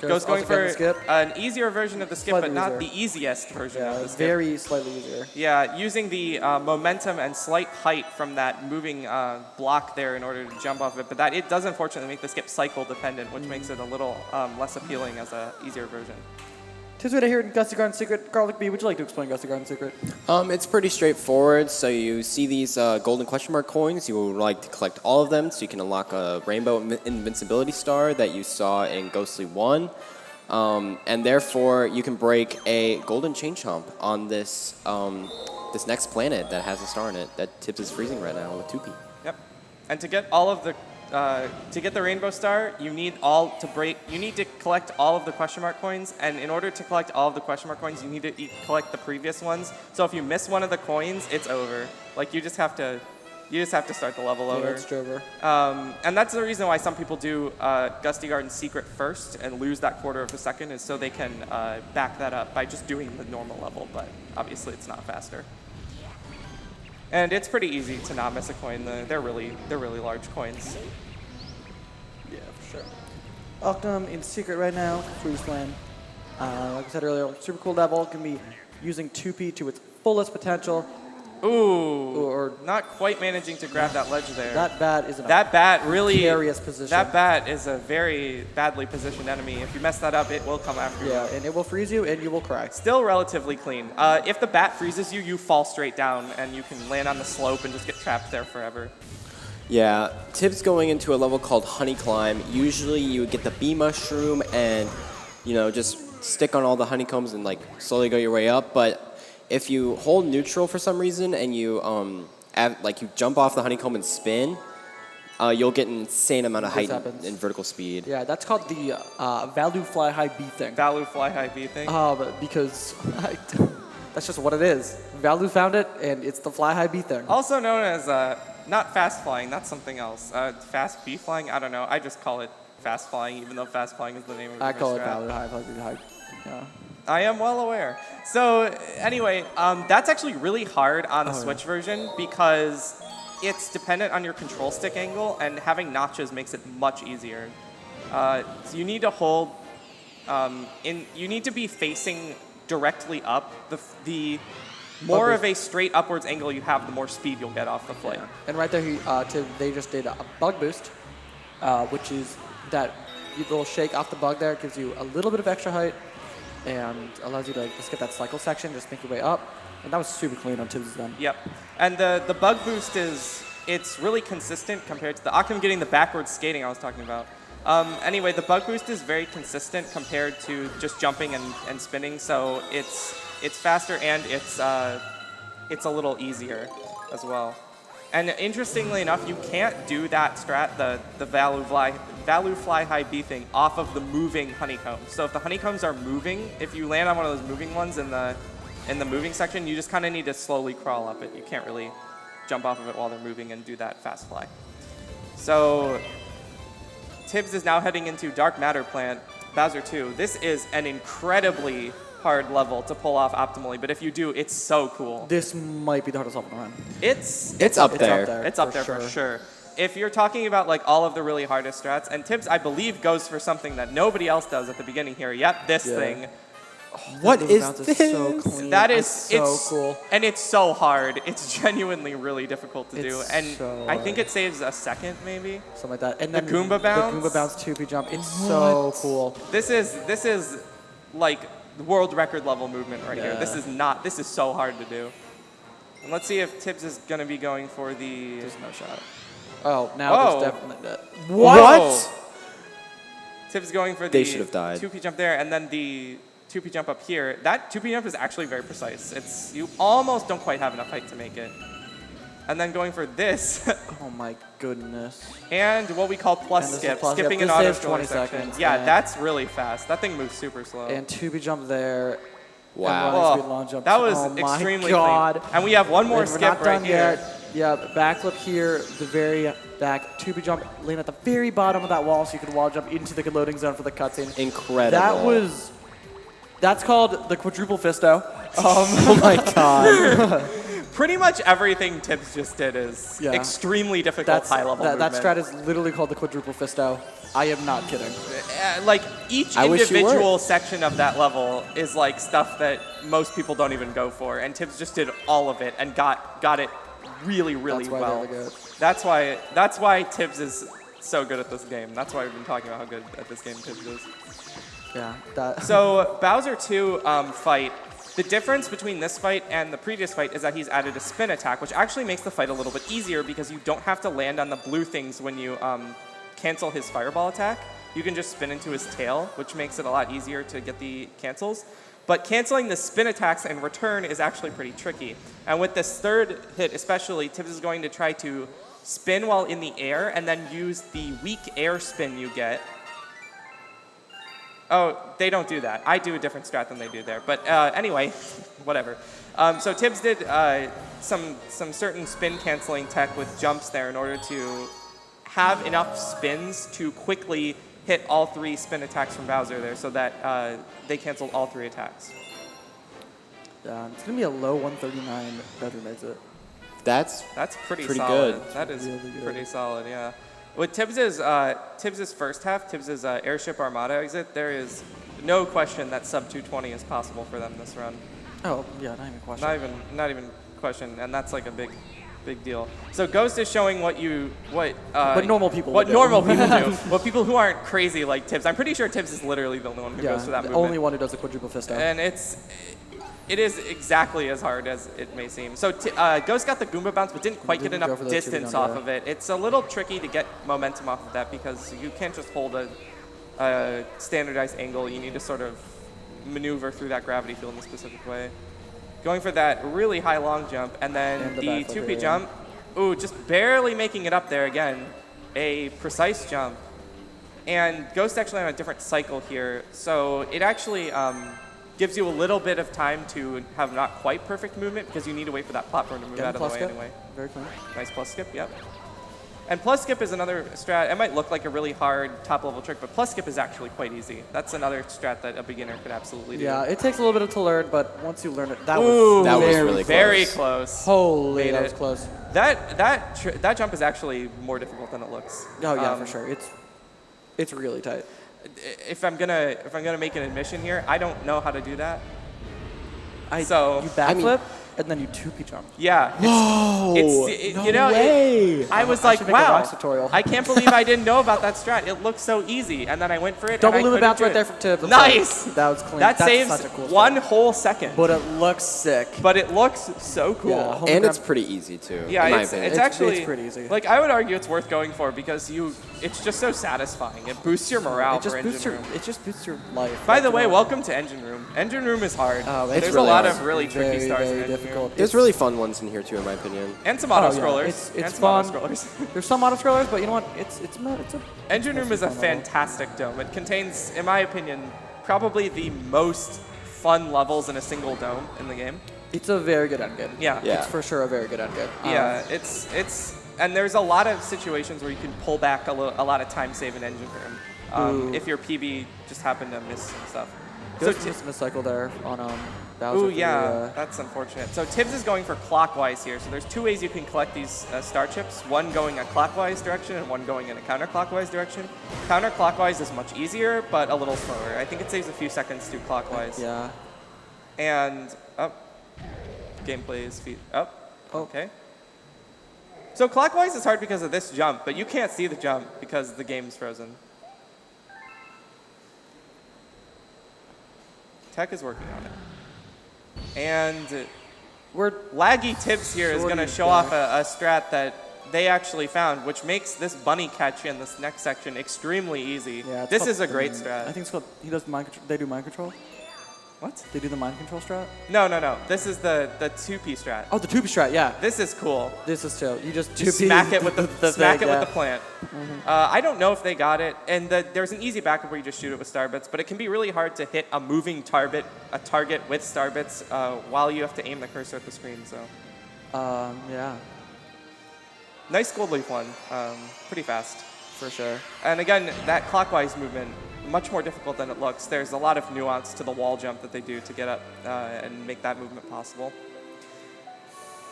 Ghost going for an easier version of the skip, Slightly but not easier. the easiest version of the skip. Very slightly easier. Yeah, using the momentum and slight height from that moving block there in order to jump off it. But it does unfortunately make the skip cycle dependent, which makes it a little less appealing as a easier version. Tibs1 here in Gusty Garden Secret. Garlic.V, would you like to explain Gusty Garden Secret? It's pretty straightforward. So you see these golden question mark coins. You would like to collect all of them so you can unlock a rainbow invincibility star that you saw in Ghostly 1. And therefore, you can break a golden chain chomp on this this next planet that has a star in it that Tibs is freezing right now with 2P. Yep. And to get all of the to get the rainbow star, you need to collect all of the question mark coins, and in order to collect all of the question mark coins, you need to collect the previous ones. So if you miss one of the coins, it's over. Like you just have to start the level over. Yeah, it's over. And that's the reason why some people do Gusty Garden Secret first and lose that quarter of a second, is so they can back that up by just doing the normal level, but obviously it's not faster. And it's pretty easy to not miss a coin. They're really large coins. Yeah, for sure. Oknem in Secret right now, Freeze Land. Like I said earlier, super cool level. Can be using 2P to its fullest potential. Ooh, Or not quite managing to grab that ledge there. that bat is in a That bat really precarious position. That bat is a very badly positioned enemy. If you mess that up, it will come after you. Yeah, and it will freeze you, and you will cry. Still relatively clean. If the bat freezes you, you fall straight down, and you can land on the slope and just get trapped there forever. Yeah, Tibs going into a level called Honey Climb. Usually you would get the bee mushroom and, just stick on all the honeycombs and like slowly go your way up. But if you hold neutral for some reason and you you jump off the honeycomb and spin, you'll get an insane amount of height and vertical speed. Yeah, that's called the value fly high B thing. Value fly high B thing? Because that's just what it is. Value found it, and it's the fly high B thing. Also known as not fast flying, that's something else. Fast B flying, I don't know. I just call it fast flying, even though fast flying is the name of the I call it strat. value high, value high. Yeah. I am well aware. So anyway, that's actually really hard on the Switch version because it's dependent on your control stick angle, and having notches makes it much easier. So you need to hold, you need to be facing directly up. The more of a straight upwards angle you have, the more speed you'll get off the flight. Yeah. And right there, they just did a bug boost, which is that little shake off the bug there gives you a little bit of extra height and allows you to just get that cycle section, just make your way up. And that was super clean on Tibs' end. Yep. And the bug boost it's really consistent compared to the Oknem getting the backwards skating I was talking about. Anyway, the bug boost is very consistent compared to just jumping and spinning, so it's faster and it's a little easier as well. And interestingly enough, you can't do that strat, the value fly high B thing, off of the moving honeycombs. So if the honeycombs are moving, if you land on one of those moving ones in the moving section, you just kind of need to slowly crawl up it. You can't really jump off of it while they're moving and do that fast fly. So Tibs is now heading into Dark Matter Plant, Bowser 2. This is an incredibly hard level to pull off optimally, but if you do, it's so cool. This might be the hardest level to run. It's up there. It's up there for sure. If you're talking about like all of the really hardest strats, and Tibs, I believe, goes for something that nobody else does at the beginning here. Yep, this thing. What is this? So clean. That is so cool. And it's so hard. It's genuinely really difficult to do. And so I think it saves a second, maybe. Something like that. And The then Goomba bounce? The Goomba bounce 2P jump. It's so cool. This is like the world record level movement right here. This is so hard to do. And let's see if Tibs is going to be going for the... There's no shot. Oh, now there's definitely... What? Tibs going for They the should have died. 2P jump there, and then the 2P jump up here. That 2P jump is actually very precise. You almost don't quite have enough height to make it. And then going for this. Oh my goodness. And what we call plus skip, skipping an This auto saves 20 section. seconds. Yeah, and that's really fast. That thing moves super slow. And 2P jump there. Wow. and running speed long jump. That was oh my extremely God. clean. And we have one more We're skip not right done here. yet. Yeah, backflip here, the very back, 2B jump, land at the very bottom of that wall so you can wall jump into the loading zone for the cutscene. Incredible. That's called the quadruple fisto. Oh my God. Pretty much everything Tibs just did is Yeah. extremely difficult high-level that movement. strat is literally called the quadruple fisto. I am not kidding. Like each I wish you individual section of that level is like stuff that most people don't even go for, and Tibs just did all of it and got it really, really That's why well. they're good. That's why Tibs is so good at this game. That's why we've been talking about how good at this game Tibs is. Yeah. So Bowser 2 fight. The difference between this fight and the previous fight is that he's added a spin attack, which actually makes the fight a little bit easier because you don't have to land on the blue things when you cancel his fireball attack. You can just spin into his tail, which makes it a lot easier to get the cancels. But canceling the spin attacks in return is actually pretty tricky. And with this third hit especially, Tibs is going to try to spin while in the air and then use the weak air spin you get. Oh, they don't do that. I do a different strat than they do there. But anyway, whatever. So Tibs did some certain spin canceling tech with jumps there in order to have enough spins to quickly hit all 3 spin attacks from Bowser there so that they canceled all 3 attacks. Yeah, it's going to be a low 139 bedroom exit. That's pretty pretty solid. good. That is Really good. pretty solid, yeah. With Tibs's first half, Tibs's Airship Armada exit, there is no question that sub 220 is possible for them this run. Oh, yeah, not even a question. Not even question, and that's like a big deal. So Ghost is showing what normal people what would do. normal people do, what people who aren't crazy like Tibs. I'm pretty sure Tibs is literally the only one who goes for that the movement. only one who does the quadruple fisto. And it is exactly as hard as it may seem. So Ghost got the Goomba bounce, but didn't quite get Didn't go enough for the distance two-down, off yeah. of it. It's a little tricky to get momentum off of that because you can't just hold a standardized angle. You need to sort of maneuver through that gravity field in a specific way. Going for that really high long jump, and then And the the backflip 2P area. jump. Ooh, just barely making it up there again. A precise jump. And Ghost actually on a different cycle here, so it actually gives you a little bit of time to have not quite perfect movement because you need to wait for that platform to move out of the plus way skip. anyway. Very clean. Nice plus skip, yep. And plus skip is another strat. It might look like a really hard top level trick, but plus skip is actually quite easy. That's another strat that a beginner could absolutely do. Yeah, it takes a little bit to learn, but once you learn it, that Ooh, was That was very really very close. Holy, Made that it. was close. That jump is actually more difficult than it looks. Oh yeah, for sure. It's really tight. If I'm gonna make an admission here, I don't know how to do that. You So backflip and then you 2P jump. yeah, you know, way. I was I like, should make a wow, Rox tutorial. I can't believe I didn't know about that strat. It looked so easy, and then I went for it. Double and I loop couldn't bounce do right it. there from Tibs. Nice. That was clean. That That's saves such a cool one strat. whole second, But it looks sick. but it looks so cool. Yeah, holy And crap. it's pretty easy too. Yeah, in my it's opinion. actually pretty easy. Like I would argue, it's worth going for because it's just so satisfying. It boosts your morale It just for boosts Engine your Room. it just boosts your life. By Like, the you way, know, welcome to Engine Room. Engine Room is hard. Oh, There's it's a really lot hard. of really tricky very, stars in very Engine difficult. Room. There's really fun ones in here too, in my opinion. And some auto yeah. scrollers. It's and some fun. auto scrollers. There's some auto scrollers, but you know what? It's a Engine Room is a fun level. fantastic dome. It contains, in my opinion, probably the most fun levels in a single dome in the game. It's a very good endgame. Yeah. Yeah. It's for sure a very good endgame. Yeah, it's and there's a lot of situations where you can pull back a lot of time save in Engine Room if your PB just happened to miss some stuff. So There's a cycle there on Bowser. ooh, for the, yeah, that's unfortunate. So Tibs is going for clockwise here. So there's 2 ways you can collect these star chips. One going a clockwise direction and one going in a counterclockwise direction. Counterclockwise is much easier, but a little slower. I think it saves a few seconds to clockwise. Yeah. And up. Gameplay is feet up. Oh. Okay. So clockwise is hard because of this jump, but you can't see the jump because the game's frozen. Tech is working on it. And We're laggy Tibs here is going to Sorry, show off a strat that they actually found, which makes this bunny catch in this next section extremely easy. yeah. it's This called- is a great I strat. think it's called. He does mind control. They do mind control. What? They do the mind control strat? No. This is the 2P strat. Oh, the 2P strat, yeah. This is cool. This is chill. You just 2P. You smack it with the thing, yeah. with the plant. I don't know if they got it, and there's an easy backup where you just shoot it with star bits, but it can be really hard to hit a moving target with star bits while you have to aim the cursor at the screen. So. Yeah. Nice gold leaf one. Pretty fast. For sure. And again, that clockwise movement, much more difficult than it looks. There's a lot of nuance to the wall jump that they do to get up and make that movement possible.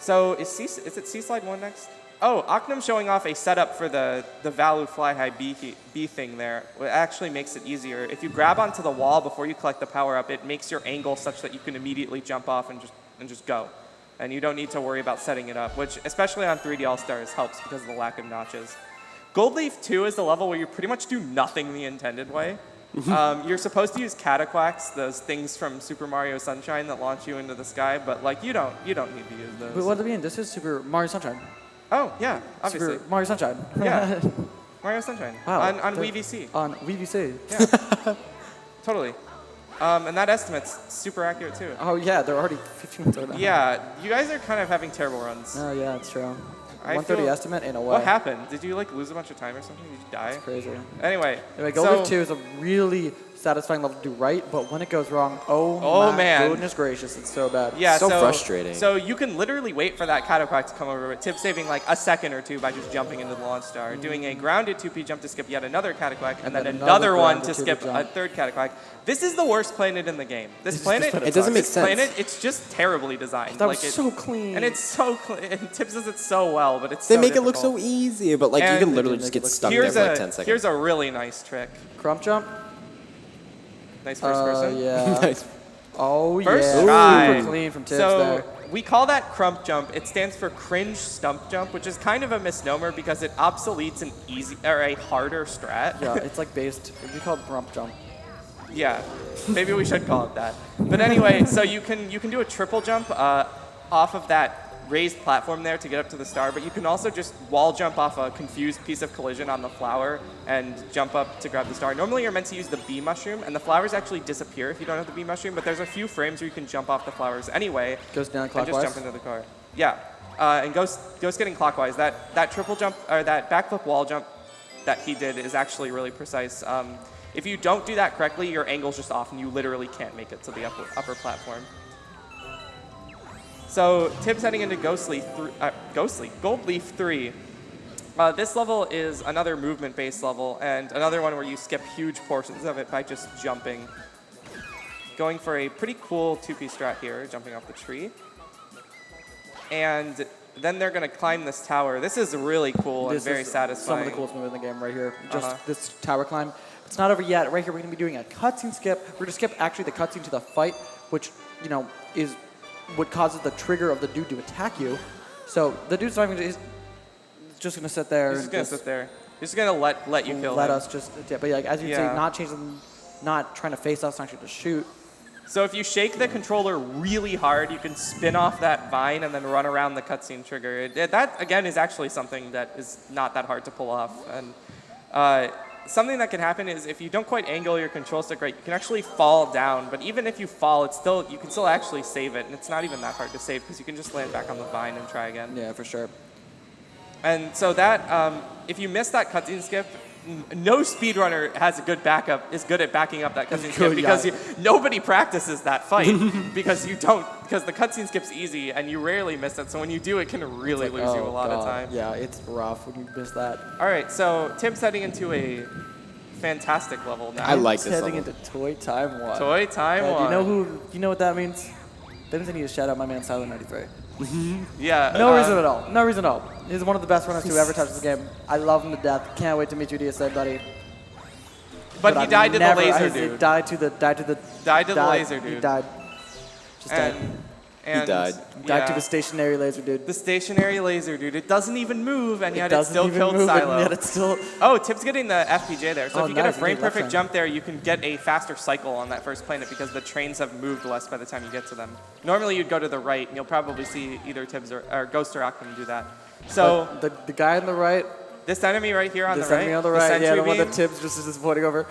So is it C-Slide 1 next? Oh, Oknem showing off a setup for the Valu Fly High B thing there. It actually makes it easier. If you grab onto the wall before you collect the power up, it makes your angle such that you can immediately jump off and just go. And you don't need to worry about setting it up, which especially on 3D All-Stars helps because of the lack of notches. Gold Leaf 2 is the level where you pretty much do nothing the intended way. You're supposed to use cataquacks, those things from Super Mario Sunshine that launch you into the sky, but like you don't need to use those. But what do you mean? This is Super Mario Sunshine. Oh yeah, obviously. Super Mario Sunshine. Yeah. Mario Sunshine. Wow. On WeVC. On WeVC. Yeah. Totally. And that estimate's super accurate too. Oh yeah, they're already 15 minutes over now. Yeah, you guys are kind of having terrible runs. Oh yeah, that's true. I 130 feel- estimate in a way. What happened? Did you like lose a bunch of time or something? Did you die? It's crazy. Anyway, Gold Leaf 2 is a really satisfying level to do right, but when it goes wrong, oh my man. goodness gracious, it's so bad. Yeah, So frustrating. So you can literally wait for that cataquack to come over, with Tib saving like a second or two by just jumping into the launch star, doing a grounded 2P jump to skip yet another cataquack, and then another one to grounded 2P skip jump. a third cataquack. This is the worst planet in the game. This planet, It doesn't make this sense. planet, it's just terribly designed. That was Like, so clean. And it's so clean. And Tib does it so well, but it's They so make it look difficult. so easy, but like you And can literally just get stuck there for like 10 seconds. Here's a really nice trick. Crump jump? Nice first person. Yeah. Nice. Oh First yeah. try. Super clean from Tibbs So there. we call that crump jump. It stands for cringe stump jump, which is kind of a misnomer because it obsoletes an easy or a harder strat. Yeah, it's like based, we call it crump jump. Yeah, maybe we should call it that. But anyway, so you can do a triple jump off of that raised platform there to get up to the star, but you can also just wall jump off a confused piece of collision on the flower and jump up to grab the star. Normally you're meant to use the bee mushroom, and the flowers actually disappear if you don't have the bee mushroom, but there's a few frames where you can jump off the flowers anyway. Goes down And clockwise. just jump into the car. Yeah, and goes getting clockwise. That triple jump, or that backflip wall jump that he did is actually really precise. If you don't do that correctly, your angle's just off and you literally can't make it to the upper platform. So Tibs heading into Gold Leaf 3. This level is another movement-based level and another one where you skip huge portions of it by just jumping. Going for a pretty cool 2P strat here, jumping off the tree. And then they're going to climb this tower. This is really cool and very satisfying. Some of the coolest move in the game right here. Just this tower climb. It's not over yet. Right here, we're going to be doing a cutscene skip. We're going to skip actually the cutscene to the fight, which, you know, is what causes the trigger of the dude to attack you. So the dude's not even, he's just going to sit there. He's just going to sit there. He's just going to let you kill him. Let us just, yeah, but like, as you say, Yeah. not changing, not trying to face us, not trying to shoot. So if you shake the controller really hard, you can spin off that vine and then run around the cutscene trigger. That, again, is actually something that is not that hard to pull off. And something that can happen is if you don't quite angle your control stick right, you can actually fall down. But even if you fall, you can still actually save it. And it's not even that hard to save because you can just land back on the vine and try again. Yeah, for sure. And so that, if you miss that cutscene skip, no speedrunner is good at backing up that cutscene skip because nobody practices that fight because the cutscene skip's easy and you rarely miss it. So when you do, it can really lose you a lot of time. Yeah, it's rough when you miss that. All right, so Tim's heading into a fantastic level now. I like It's this heading level. into Toy Time 1. Toy Time 1. You know what that means? That means I need to shout out my man Silent93. Yeah. No reason at all. No reason at all. He's one of the best runners to ever touch this game. I love him to death. Can't wait to meet you, DSA, buddy. But he I've died to the never- laser he dude. Died to the laser dude. He died. Just died. And died. Died to yeah. the stationary laser dude. The stationary laser dude. It doesn't even move, and yet it doesn't still even killed move, Silo. and yet it's still. Oh, Tip's getting the FPJ there. So Oh, if you get nice, a you frame get left perfect hand. jump there, you can get a faster cycle on that first planet because the trains have moved less by the time you get to them. Normally you'd go to the right, and you'll probably see either Tibbs or Ghost or Oknem do that. So But the guy on the right, this enemy right here on this the right, enemy on the the right, yeah, sentry the one that beam, Tibbs just is pointing over.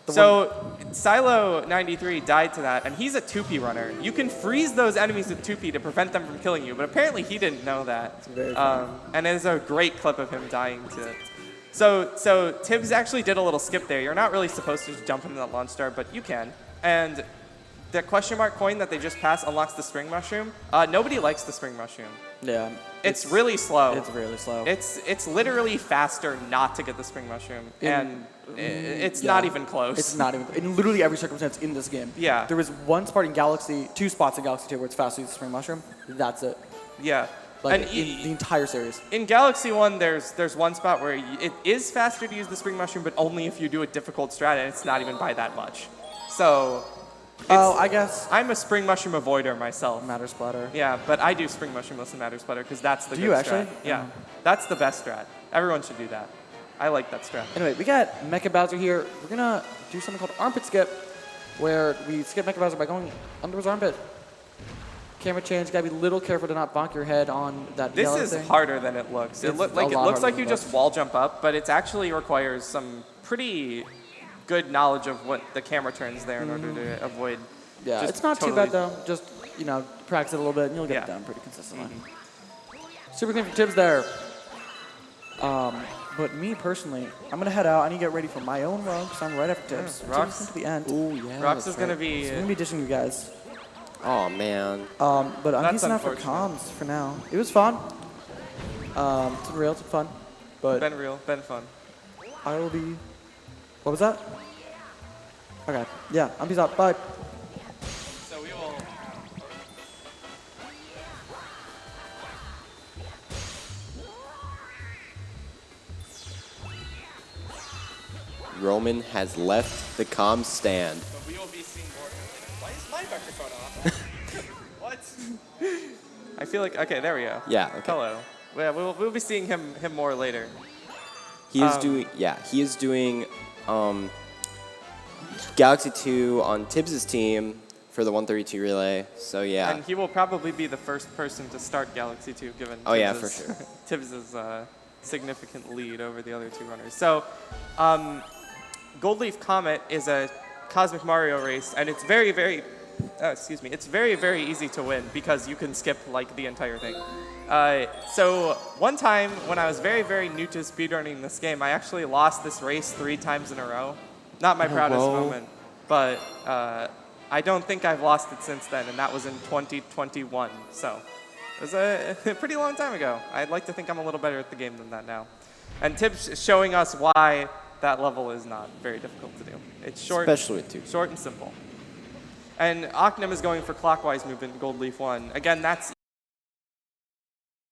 So Silo 93 died to that, and he's a 2P runner. You can freeze those enemies with 2P to prevent them from killing you, but apparently he didn't know that. very funny. And there's a great clip of him dying to it. So Tibs actually did a little skip there. You're not really supposed to just jump into that launch star, but you can. And the question mark coin that they just passed unlocks the spring mushroom. Nobody likes the spring mushroom. Yeah. It's really slow. It's really slow. It's literally faster not to get the spring mushroom, and it's not even close. It's not even in literally every circumstance in this game. Yeah. There was one spot in Galaxy, 2 spots in Galaxy 2 where it's faster to use the spring mushroom. That's it. Yeah. Like And in the entire series. In Galaxy 1, there's one spot where it is faster to use the spring mushroom, but only if you do a difficult strat, and it's not even by that much. So. I guess. I'm a spring mushroom avoider myself. Matter splatter. Yeah, but I do spring mushroom less than matter splatter because that's the Do good you strat. actually? Yeah, that's the best strat. Everyone should do that. I like that strat. Anyway, we got Mecha Bowser here. We're gonna do something called armpit skip, where we skip Mecha Bowser by going under his armpit. Camera change. Gotta be a little careful to not bonk your head on that This yellow is thing. harder than it looks. It It's looks a like lot harder you than it just looks. wall jump up, but it actually requires some pretty good knowledge of what the camera turns there in order to avoid. Yeah, just it's not too totally- bad though. Just, practice it a little bit and you'll get it done pretty consistently. Super clean for Tibs there. But me personally, I'm gonna head out. I need to get ready for my own run because I'm right after Tibs. Rox- Tibs is to the end. Ooh, yeah. Rox that's is gonna right. be. So I'm gonna be dishing you guys. Oh, man. But I'm That's peacing out for unfortunate. comms for now. It was fun. It's been real, it's been fun. But been real, been fun. I will be. What was that? Okay. Yeah, I'm peace out. Bye. So we will. Roman has left the comm stand. But we will be seeing more. Why is my microphone off? What? I feel like okay. There we go. Yeah, okay. Hello. Yeah, we'll be seeing him more later. He is doing Galaxy 2 on Tibbs' team for the 132 relay. So yeah. And he will probably be the first person to start Galaxy 2, given Oh, yeah, Tibbs' for sure. Tibbs' significant lead over the other 2 runners. So, Gold Leaf Comet is a Cosmic Mario race, and it's very, very, it's very, very easy to win because you can skip like the entire thing. So one time when I was very, very new to speedrunning this game, I actually lost this race 3 times in a row. Not my proudest moment, but I don't think I've lost it since then, and that was in 2021. So it was a pretty long time ago. I'd like to think I'm a little better at the game than that now. And Tibbs is showing us why that level is not very difficult to do. It's short, Especially with 2. short and simple. And Oknem is going for clockwise movement in Gold Leaf 1. Again, that's